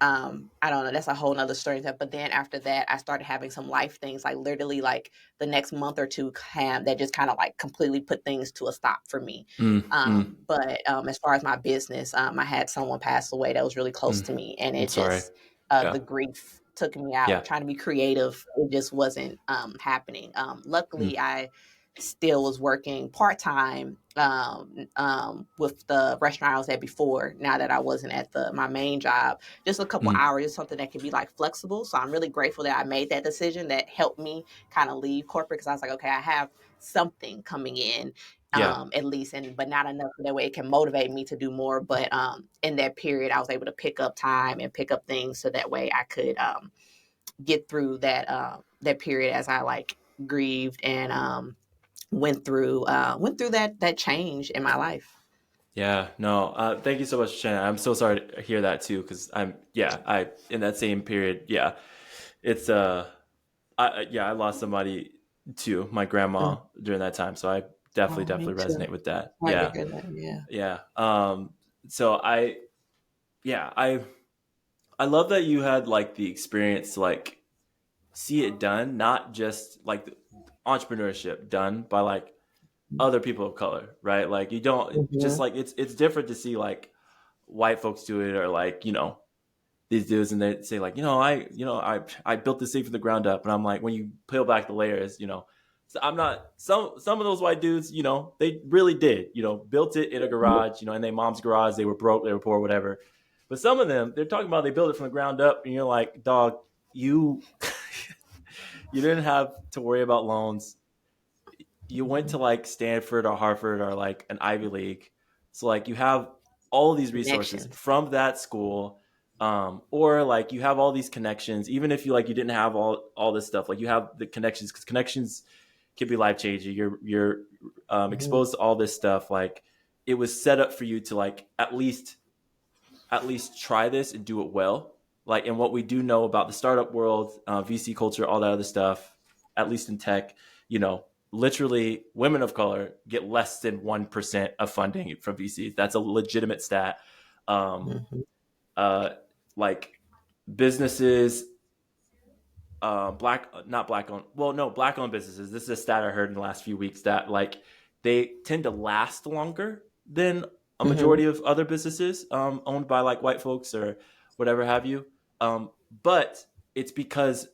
I don't know, that's a whole nother story. But then after that, I started having some life things, like literally like the next month or two came, that just kind of like completely put things to a stop for me. Mm. Mm. But as far as my business, I had someone pass away that was really close Mm. to me, and I'm it sorry. just, Yeah. the grief took me out. Yeah. Trying to be creative, it just wasn't happening. Mm. Luckily, I still was working part time with the restaurant I was at before. Now that I wasn't at my main job, just a couple Mm. hours is something that can be like flexible. So I'm really grateful that I made that decision. That helped me kind of leave corporate, because I was like, okay, I have something coming in, Yeah. at least, and but not enough, so that way it can motivate me to do more. But in that period, I was able to pick up time and pick up things, so that way I could get through that period, as I like grieved and went through that change in my life. Yeah, no, thank you so much, Shannon. I'm so sorry to hear that too, because I in that same period, yeah, it's I lost somebody too, my Mm. grandma, during that time, so I Oh, me definitely too. resonate with that. Sorry to Yeah, hear that. Yeah. yeah. So yeah, I love that you had like the experience to like see it done, not just like the entrepreneurship done by like other people of color, right? Like you don't just Mhm. like it's different to see like white folks do it, or like these dudes, and they say like I built this thing from the ground up, and I'm like, when you peel back the layers, so I'm not, some of those white dudes, they really did, built it in a garage, in their mom's garage. They were broke, they were poor, whatever. But some of them, they're talking about they built it from the ground up, and you're like, dog, you you didn't have to worry about loans. You went to like Stanford or Harvard or like an Ivy League. So like you have all these resources Connections. from that school. Or like you have all these connections, even if you didn't have all this stuff, like you have the connections, because connections can be life changing. You're Mhm. exposed to all this stuff. Like it was set up for you to like at least try this and do it well. Like, and what we do know about the startup world, VC culture, all that other stuff, at least in tech, literally women of color get less than 1% of funding from VCs. That's a legitimate stat. Um, Mhm. uh, like businesses, not black owned, well, no, black owned businesses. This is a stat I heard in the last few weeks, that like they tend to last longer than a Mhm. majority of other businesses owned by like white folks or whatever have you. But it's because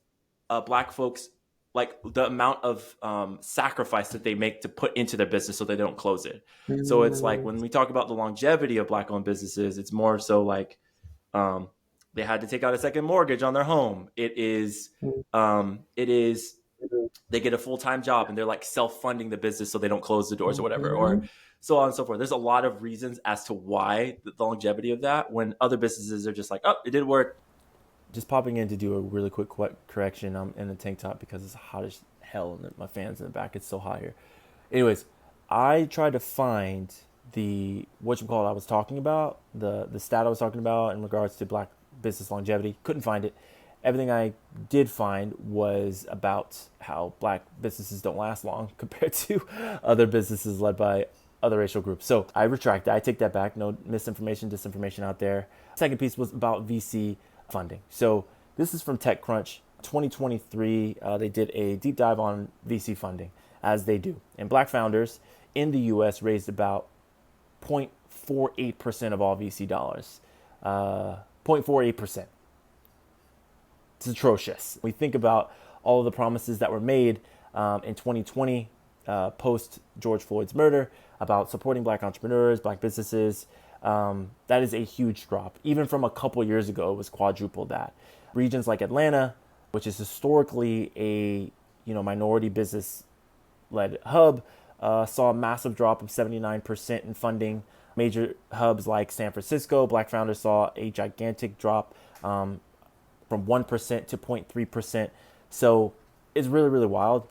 black folks, like the amount of sacrifice that they make to put into their business so they don't close it. So it's like Mhm. when we talk about the longevity of black owned businesses, it's more so like um, they had to take out a second mortgage on their home. It is they get a full time job and they're like self funding the business so they don't close the doors or whatever, or Mhm. so on and so forth. There's a lot of reasons as to why the longevity of that. When other businesses are just like, oh, it did work, Just popping in to do a really quick correction. I'm in a tank top because it's hot as hell and my fan's in the back. It's so hot here. Anyways, I tried to find the whatchamacallit I was talking about, the stat I was talking about in regards to black business longevity. Couldn't find it. Everything I did find was about how black businesses don't last long compared to other businesses led by other racial groups. So I retract that. I take that back. No misinformation, disinformation out there. Second piece was about VC funding. So this is from TechCrunch 2023. They did a deep dive on VC funding, as they do. And black founders in the US raised about 0.48% of all VC dollars. 0.48%. It's atrocious. We think about all of the promises that were made in 2020 post George Floyd's murder about supporting black entrepreneurs, black businesses. That is a huge drop. Even from a couple years ago, it was quadruple that. Regions like Atlanta, which is historically a minority business-led hub, saw a massive drop of 79% in funding. Major hubs like San Francisco, black founders saw a gigantic drop from 1% to 0.3%. So it's really, really wild.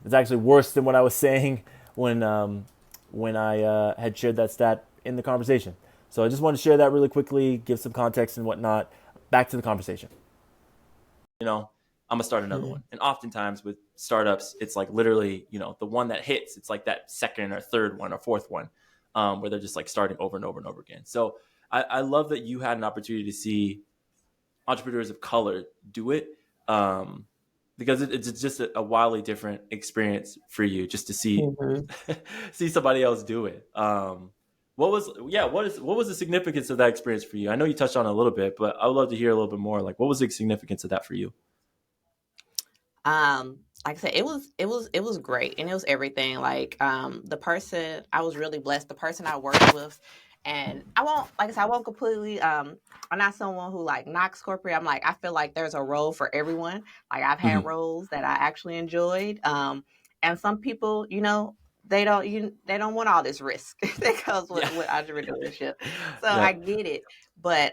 It's actually worse than what I was saying when I had shared that stat in the conversation. So I just want to share that really quickly, give some context and whatnot. Back to the conversation. I'm gonna start another one. And oftentimes with startups, it's like literally, the one that hits, it's like that second or third one or fourth one, where they're just like starting over and over and over again. So I love that you had an opportunity to see entrepreneurs of color do it, because it's just a wildly different experience for you just to see see somebody else do it. What was the significance of that experience for you? I know you touched on it a little bit, but I would love to hear a little bit more. Like, what was the significance of that for you? Like I said, it was great, and it was everything. Like, the person I was really blessed. The person I worked with, and I won't, like I said, I won't completely. I'm not someone who like knocks corporate. I'm like, I feel like there's a role for everyone. Like, I've had Mm-hmm. roles that I actually enjoyed. And some people, they don't want all this risk that goes Yeah. with entrepreneurship. So I Yep. get it, but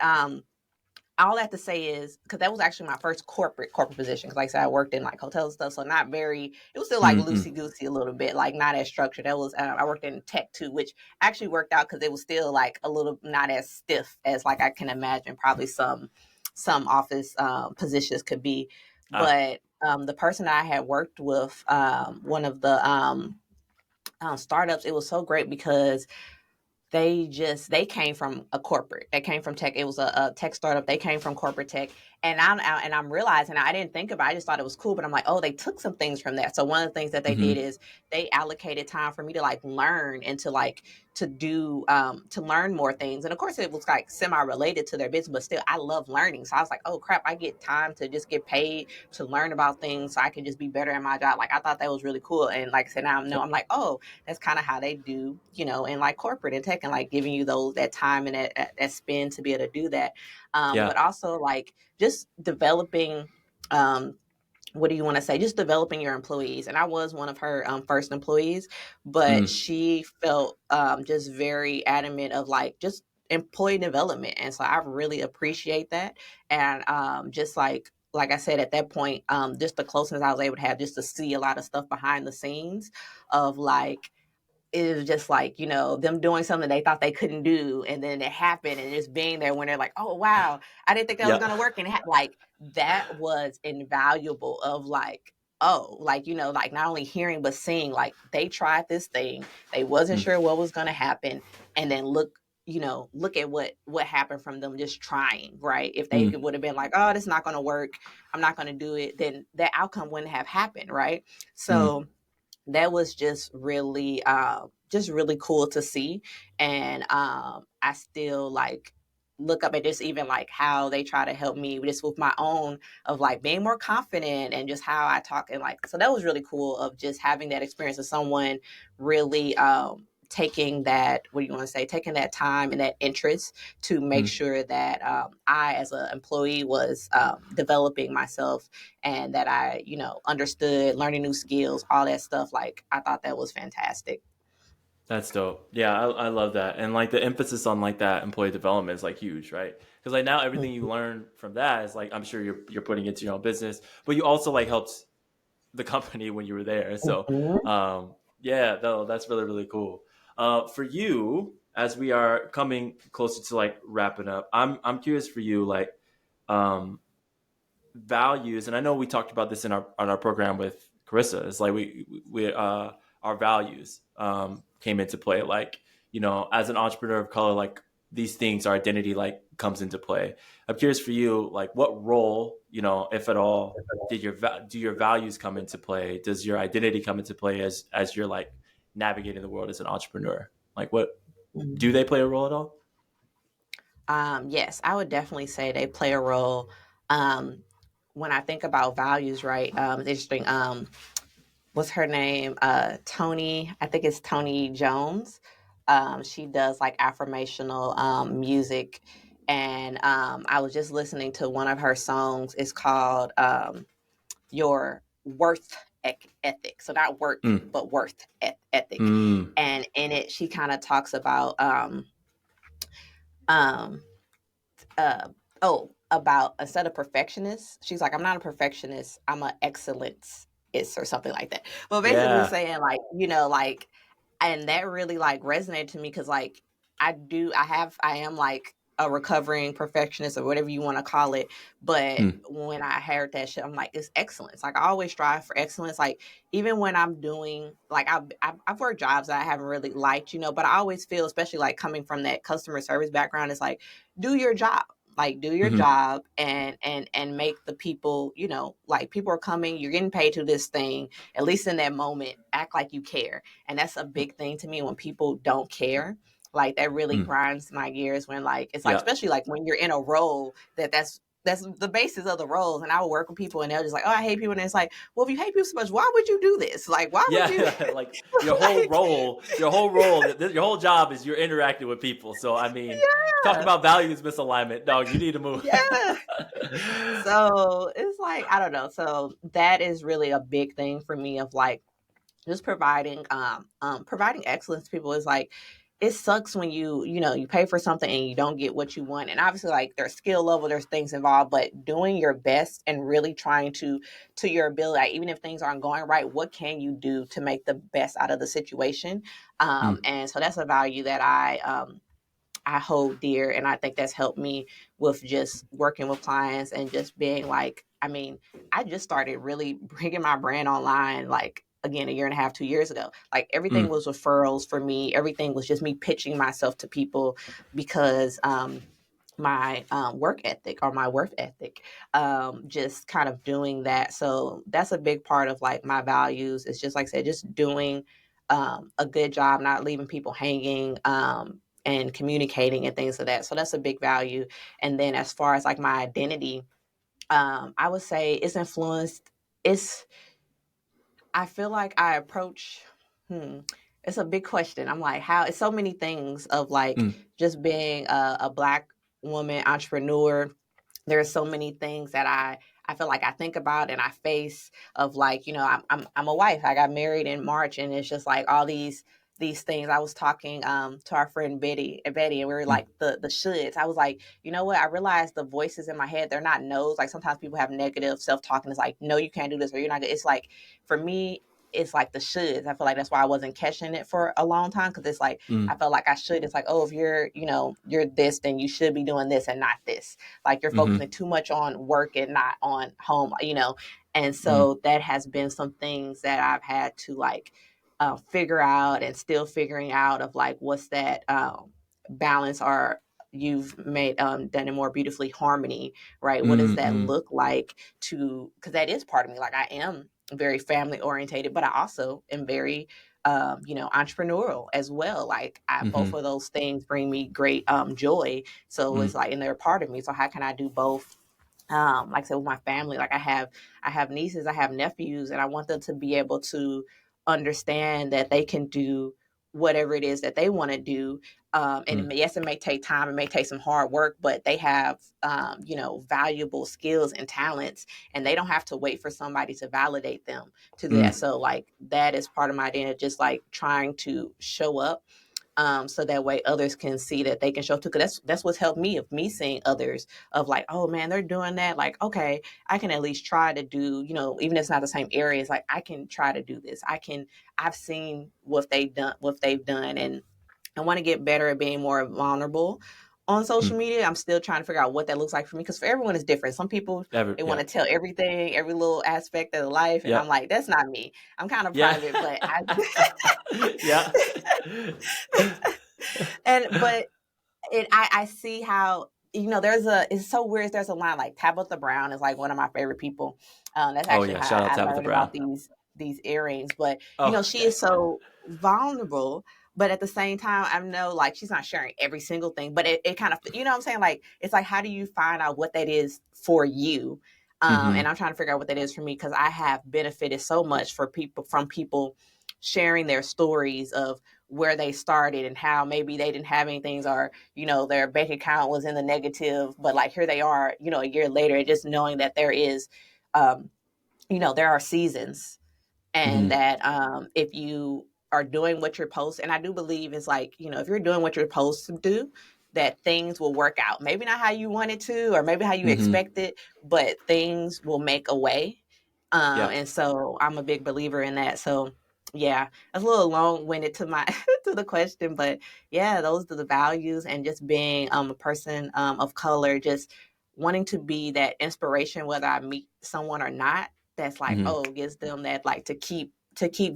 all I have to say is because that was actually my first corporate position. Because, like I said, I worked in like hotels and stuff, so not very. It was still like Mm-hmm. loosey goosey a little bit, like not as structured. That was I worked in tech too, which actually worked out because it was still like a little not as stiff as like I can imagine probably some office positions could be. But the person I had worked with, one of the startups, it was so great because they came from a corporate. They came from tech. It was a tech startup. They came from corporate tech, and I'm realizing I didn't think about it. I just thought it was cool, but I'm like, oh, they took some things from that. So one of the things that they Mm-hmm. did is they allocated time for me to like learn and to like to do to learn more things. And of course, it was like semi related to their business, but still, I love learning. So I was like, oh crap, I get time to just get paid to learn about things, so I can just be better at my job. Like, I thought that was really cool. And like I said, now I know, Yep. I'm like, oh, that's kind of how they do, in like corporate and tech, and like giving you that time and that spend to be able to do that. Yeah. But also like just developing, what do you want to say? Just developing your employees. And I was one of her first employees, but Mm. she felt just very adamant of like just employee development. And so I really appreciate that. And just like I said, at that point, just the closeness I was able to have just to see a lot of stuff behind the scenes of like, it was just like, them doing something they thought they couldn't do. And then it happened, and just being there when they're like, oh, wow, I didn't think that was Yeah. going to work. And like, that was invaluable of like, oh, like, like not only hearing, but seeing like they tried this thing. They wasn't Mm. sure what was going to happen. And then look at what happened from them just trying, right? If they Mm. would have been like, oh, this is not going to work, I'm not going to do it, then that outcome wouldn't have happened, right? Mm. So that was just really cool to see. And I still like look up at just even like how they try to help me just with my own of like being more confident and just how I talk. And like, so that was really cool of just having that experience of someone really taking that, what do you want to say, taking that time and that interest to make Mm. sure that I as an employee was developing myself, and that I, understood learning new skills, all that stuff. Like, I thought that was fantastic. That's dope. Yeah, I love that. And like the emphasis on like that employee development is like huge, right? Because like now everything you learn from that is like I'm sure you're putting into your own business, but you also like helped the company when you were there. So Mhm. yeah, no, that's really really cool. For you, as we are coming closer to like wrapping up, I'm curious for you, like um, values, and I know we talked about this in our program with Carissa. It's like we our values came into play. Like as an entrepreneur of color, like these things, our identity like comes into play. I'm curious for you, like what role, if at all, do your values come into play? Does your identity come into play as you're like navigating the world as an entrepreneur? Like what do Mhm. they play a role at all? Yes, I would definitely say they play a role. Um, when I think about values, right? It's interesting. What's her name? Tony, I think it's Tony Jones. She does like affirmational music. And I was just listening to one of her songs. It's called Your Worth Ethic. So not work, Mm, but worth ethic. mm, And in it, she kind of talks about um, uh, about instead of perfectionist, she's like, I'm not a perfectionist, I'm an excellence or something like that. Well, basically yeah. saying like, like, and that really like resonated to me because like I am like a recovering perfectionist or whatever you want to call it. But Mm, when I heard that shit, I'm like, it's excellence. Like I always strive for excellence. Like even when I'm doing like I've worked jobs that I haven't really liked, but I always feel, especially like coming from that customer service background, it's like do your job, like do your mm-hmm, job and make the people, like people are coming, you're getting paid to this thing, at least in that moment, act like you care. And that's a big thing to me when people don't care. Like that really mm, grinds my gears when like it's like, yeah. especially like when you're in a role that's the basis of the roles. And I will work with people and they're just like, oh, I hate people. And it's like, well, if you hate people so much, why would you do this? Like, why would you Yeah, like like your whole job is you're interacting with people. So I mean, talk yeah, about values misalignment, dog. You need to move. yeah. So it's like, I don't know. So that is really a big thing for me of like just providing excellence to people. Is like it sucks when you pay for something and you don't get what you want. And obviously like there's skill level, there's things involved, but doing your best and really trying to your ability, like, even if things aren't going right, what can you do to make the best out of the situation? Mm, And so that's a value that I hold dear. And I think that's helped me with just working with clients and just being like, I mean, I just started really bringing my brand online, like, again, a year and a half, 2 years ago. Like everything mm, was referrals for me. Everything was just me pitching myself to people because, my work ethic or my worth ethic, just kind of doing that. So that's a big part of like my values. It's just like I said, just doing a good job, not leaving people hanging, and communicating and things of that. So that's a big value. And then as far as like my identity, I would say it's influenced. It's I feel like I approach. Hmm, it's a big question. I'm like, how? It's so many things of like mm, just being a black woman entrepreneur. There's so many things that I feel like I think about and I face of like, I'm a wife. I got married in March, and it's just like all these things. I was talking to our friend Betty, and we were mm, like the shoulds. I was like, you know what? I realized the voices in my head, they're not no's. Like sometimes people have negative self-talk and it's like, no, you can't do this or you're not good. It's like for me, it's like the shoulds. I feel like that's why I wasn't catching it for a long time, because it's like I mm, felt like I should. It's like, oh, if you're this, then you should be doing this and not this. Like you're focusing mm, too much on work and not on home. And mm, so that has been some things that I've had to like figure out and still figuring out of like what's that balance, or you've made done it more beautifully, harmony, right? What does mm, that mm, look like to, because that is part of me. Like I am very family orientated, but I also am very entrepreneurial as well. Like both mm, of those things bring me great joy. So it's mm, like, and they're a part of me. So how can I do both? Like I said, with my family, like I have nieces, I have nephews, and I want them to be able to understand that they can do whatever it is that they want to do. And yes, it may take time, it may take some hard work, but they have, valuable skills and talents, and they don't have to wait for somebody to validate them to do that. So like that is part of my identity, just like trying to show up, so that way others can see that they can show too. Because that's what's helped me, of me seeing others of like, oh man, they're doing that. Like, okay, I can at least try to do, even if it's not the same areas, like I can try to do this. I've seen what they've done, and I want to get better at being more vulnerable on social media. I'm still trying to figure out what that looks like for me, because for everyone is different. Some people, they want to tell everything, every little aspect of life, and I'm like, that's not me. I'm kind of private, but Yeah. but I see how, it's so weird. There's a line like Tabitha Brown is like one of my favorite people. That's Oh actually yeah, how shout out I Tabitha learned Brown. about these earrings. But Oh, she is so vulnerable. But at the same time, I know like she's not sharing every single thing. But it kind of, what I'm saying, like it's like, how do you find out what that is for you? And I'm trying to figure out what that is for me, because I have benefited so much from people sharing their stories of where they started and how maybe they didn't have anything, or their bank account was in the negative, but like here they are, a year later, just knowing that there is, there are seasons, and that if you are doing what you're supposed, and I do believe it's like, if you're doing what you're supposed to do, that things will work out. Maybe not how you want it to, or maybe how you expect it, but things will make a way. yeah. And so I'm a big believer in that. So yeah, that's a little long-winded to my to the question, but yeah, those are the values, and just being a person of color, just wanting to be that inspiration, whether I meet someone or not, that's like, oh, gives them that, like, to keep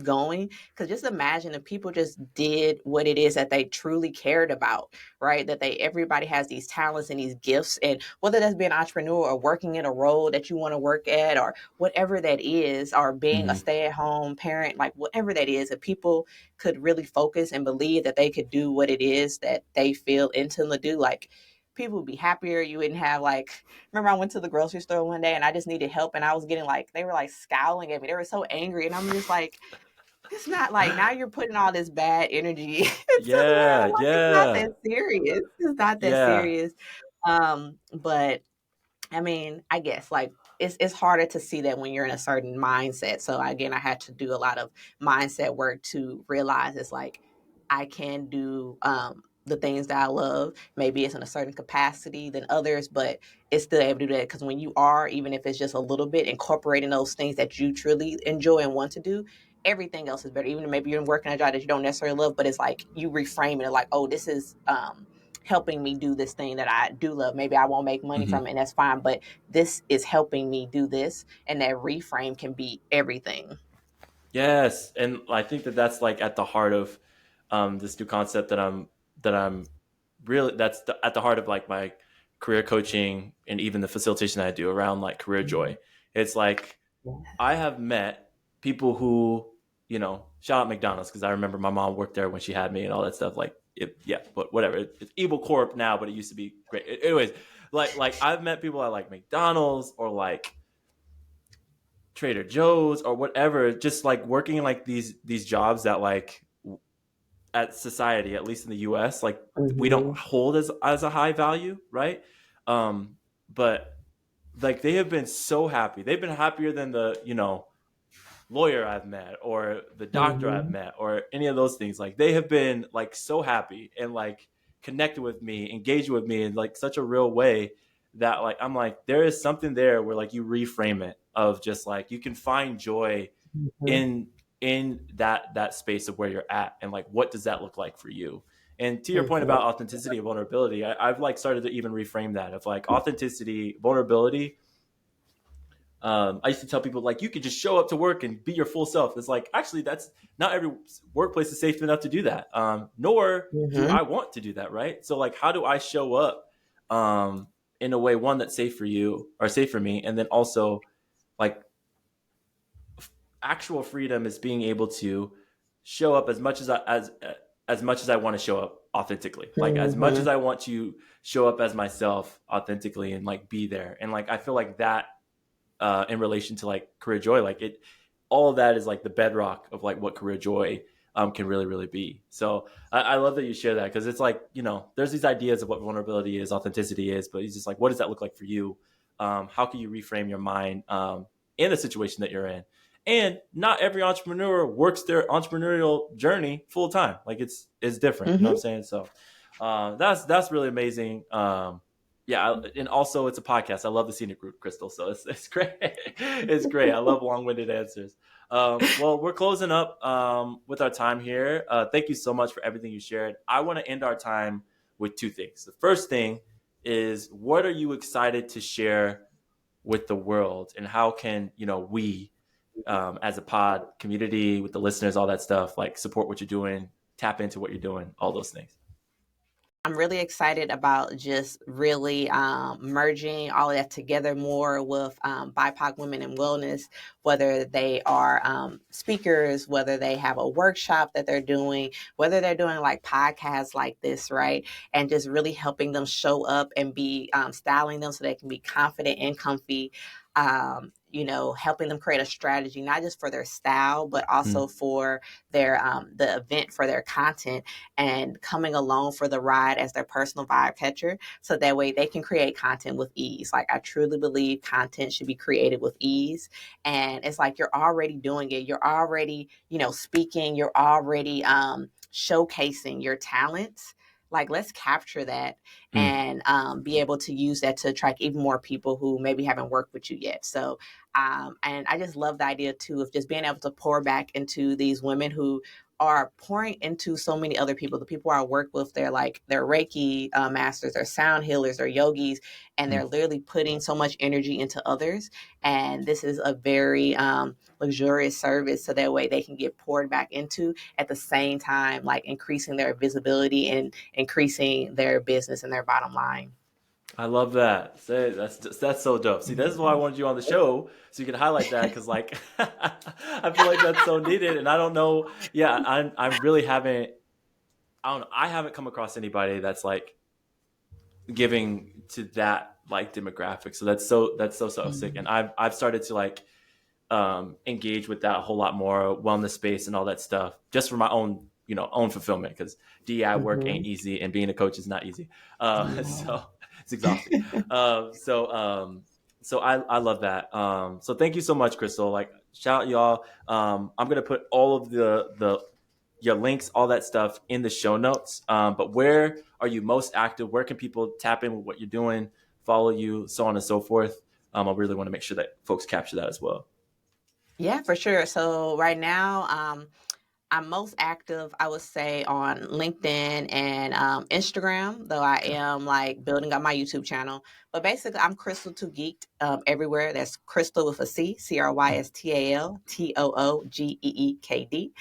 going. Because just imagine if people just did what it is that they truly cared about, right? That everybody has these talents and these gifts, and whether that's being an entrepreneur or working in a role that you want to work at, or whatever that is, or being a stay-at-home parent, like whatever that is, if people could really focus and believe that they could do what it is that they feel into to do, like people would be happier. You wouldn't have like, remember I went to the grocery store one day and I just needed help, and I was getting like, they were like scowling at me. They were so angry, and I'm just like, it's not like, now you're putting all this bad energy into the Yeah, world. Like, it's not yeah, that serious. It's not that yeah. serious. But I mean, I guess like it's harder to see that when you're in a certain mindset. So again, I had to do a lot of mindset work to realize it's like I can do the things that I love. Maybe it's in a certain capacity than others, but it's still able to do that, because when you are, even if it's just a little bit, incorporating those things that you truly enjoy and want to do, everything else is better. Even maybe you're working a job that you don't necessarily love, but it's like you reframe it like, oh, this is helping me do this thing that I do love. Maybe I won't make money from it, and that's fine, but this is helping me do this. And that reframe can be everything. Yes, and I think that that's like at the heart of this new concept that I'm really at the heart of like my career coaching and even the facilitation that I do around like career joy. It's like I have met people who, shout out McDonald's, because I remember my mom worked there when she had me and all that stuff. Like, yeah, but whatever. It's Evil Corp now, but it used to be great. Anyways, like I've met people at like McDonald's or like Trader Joe's or whatever, just like working in like these jobs that like at society, at least in the US, like we don't Mm-hmm. hold as a high value, right? But like they have been so happy. They've been happier than the, lawyer I've met or the doctor I've Mm-hmm. met or any of those things. Like they have been like so happy and like connected with me, engaged with me in like such a real way that like I'm like there is something there where like you reframe it of just like you can find joy Mm-hmm. in that space of where you're at and like what does that look like for you. And to your point Mm-hmm. about authenticity and vulnerability, I've like started to even reframe that of like authenticity, vulnerability. I used to tell people like you could just show up to work and be your full self. It's like actually that's not every workplace is safe enough to do that. Nor do Mm-hmm. I want to do that, right? So like, how do I show up in a way one that's safe for you or safe for me, and then also like actual freedom is being able to show up as much as I want to show up authentically, like as much as Mm-hmm. I want to show up as myself authentically and like be there. And like I feel like that in relation to like career joy, like it all of that is like the bedrock of like what career joy can really, really be. So I love that you share that, because it's like, there's these ideas of what vulnerability is, authenticity is, but it's just like, what does that look like for you? How can you reframe your mind in the situation that you're in? And not every entrepreneur works their entrepreneurial journey full time. Like it's different. You know what I'm Mm-hmm. saying? So that's really amazing. Yeah, and also it's a podcast. I love the scenic route, Crystal. So it's great. It's great. I love long-winded answers. Well, we're closing up with our time here. Thank you so much for everything you shared. I want to end our time with two things. The first thing is, what are you excited to share with the world, and how can we, as a pod community, with the listeners, all that stuff, like support what you're doing, tap into what you're doing, all those things. I'm really excited about just really merging all of that together more with BIPOC women in wellness, whether they are speakers, whether they have a workshop that they're doing, whether they're doing like podcasts like this, right? And just really helping them show up and be styling them so they can be confident and comfy. Helping them create a strategy, not just for their style, but also for their the event, for their content, and coming along for the ride as their personal vibe catcher. So that way they can create content with ease. Like, I truly believe content should be created with ease. And it's like, you're already doing it. You're already, speaking, you're already showcasing your talents. Like, let's capture that and be able to use that to attract even more people who maybe haven't worked with you yet. So, and I just love the idea too of just being able to pour back into these women who are pouring into so many other people. The people I work with, they're Reiki masters, they're sound healers, they're yogis, and they're literally putting so much energy into others. And this is a very luxurious service, so that way they can get poured back into at the same time, like increasing their visibility and increasing their business and their bottom line. I love that. That's so dope. See, this is why I wanted you on the show, so you can highlight that, because like I feel like that's so needed. And I don't know. Yeah, I really haven't. I don't know. I haven't come across anybody that's like giving to that like demographic. So that's so sick. And I've started to like engage with that a whole lot more, wellness space and all that stuff, just for my own own fulfillment, because DI work ain't easy, and being a coach is not easy. So it's exhausting. So I love that. So thank you so much, Crystal. Like, shout out y'all. I'm gonna put all of the your links, all that stuff in the show notes. But where are you most active? Where can people tap in with what you're doing, follow you, so on and so forth? I really want to make sure that folks capture that as well. Yeah, for sure. So right now, I'm most active, I would say, on LinkedIn and Instagram, though I Okay. am like building up my YouTube channel. But basically, I'm Crystal Too Geeked everywhere. That's Crystal with a C, CrystalToogekd.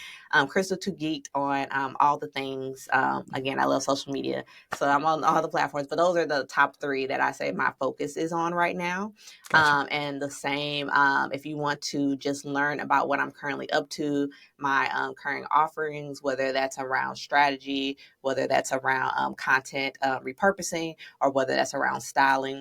Crystal Too Geeked on all the things. Again, I love social media. So I'm on all the platforms, but those are the top three that I say my focus is on right now. Gotcha. And the same, if you want to just learn about what I'm currently up to, my current offerings, whether that's around strategy, whether that's around content repurposing, or whether that's around styling.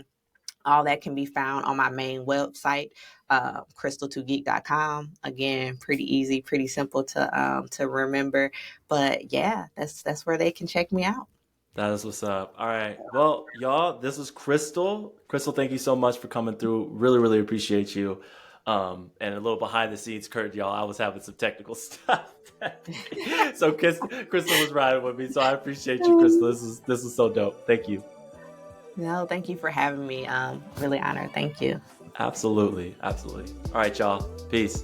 All that can be found on my main website, crystal2geek.com. Again, pretty easy, pretty simple to remember. But yeah, that's where they can check me out. That is what's up. All right. Well, y'all, this was Crystal. Crystal, thank you so much for coming through. Really, really appreciate you. And a little behind the scenes curtain, y'all. I was having some technical stuff. So Crystal was riding with me. So I appreciate you, Crystal. This is so dope. Thank you. No, thank you for having me. Really honored. Thank you. Absolutely. Absolutely. All right, y'all. Peace.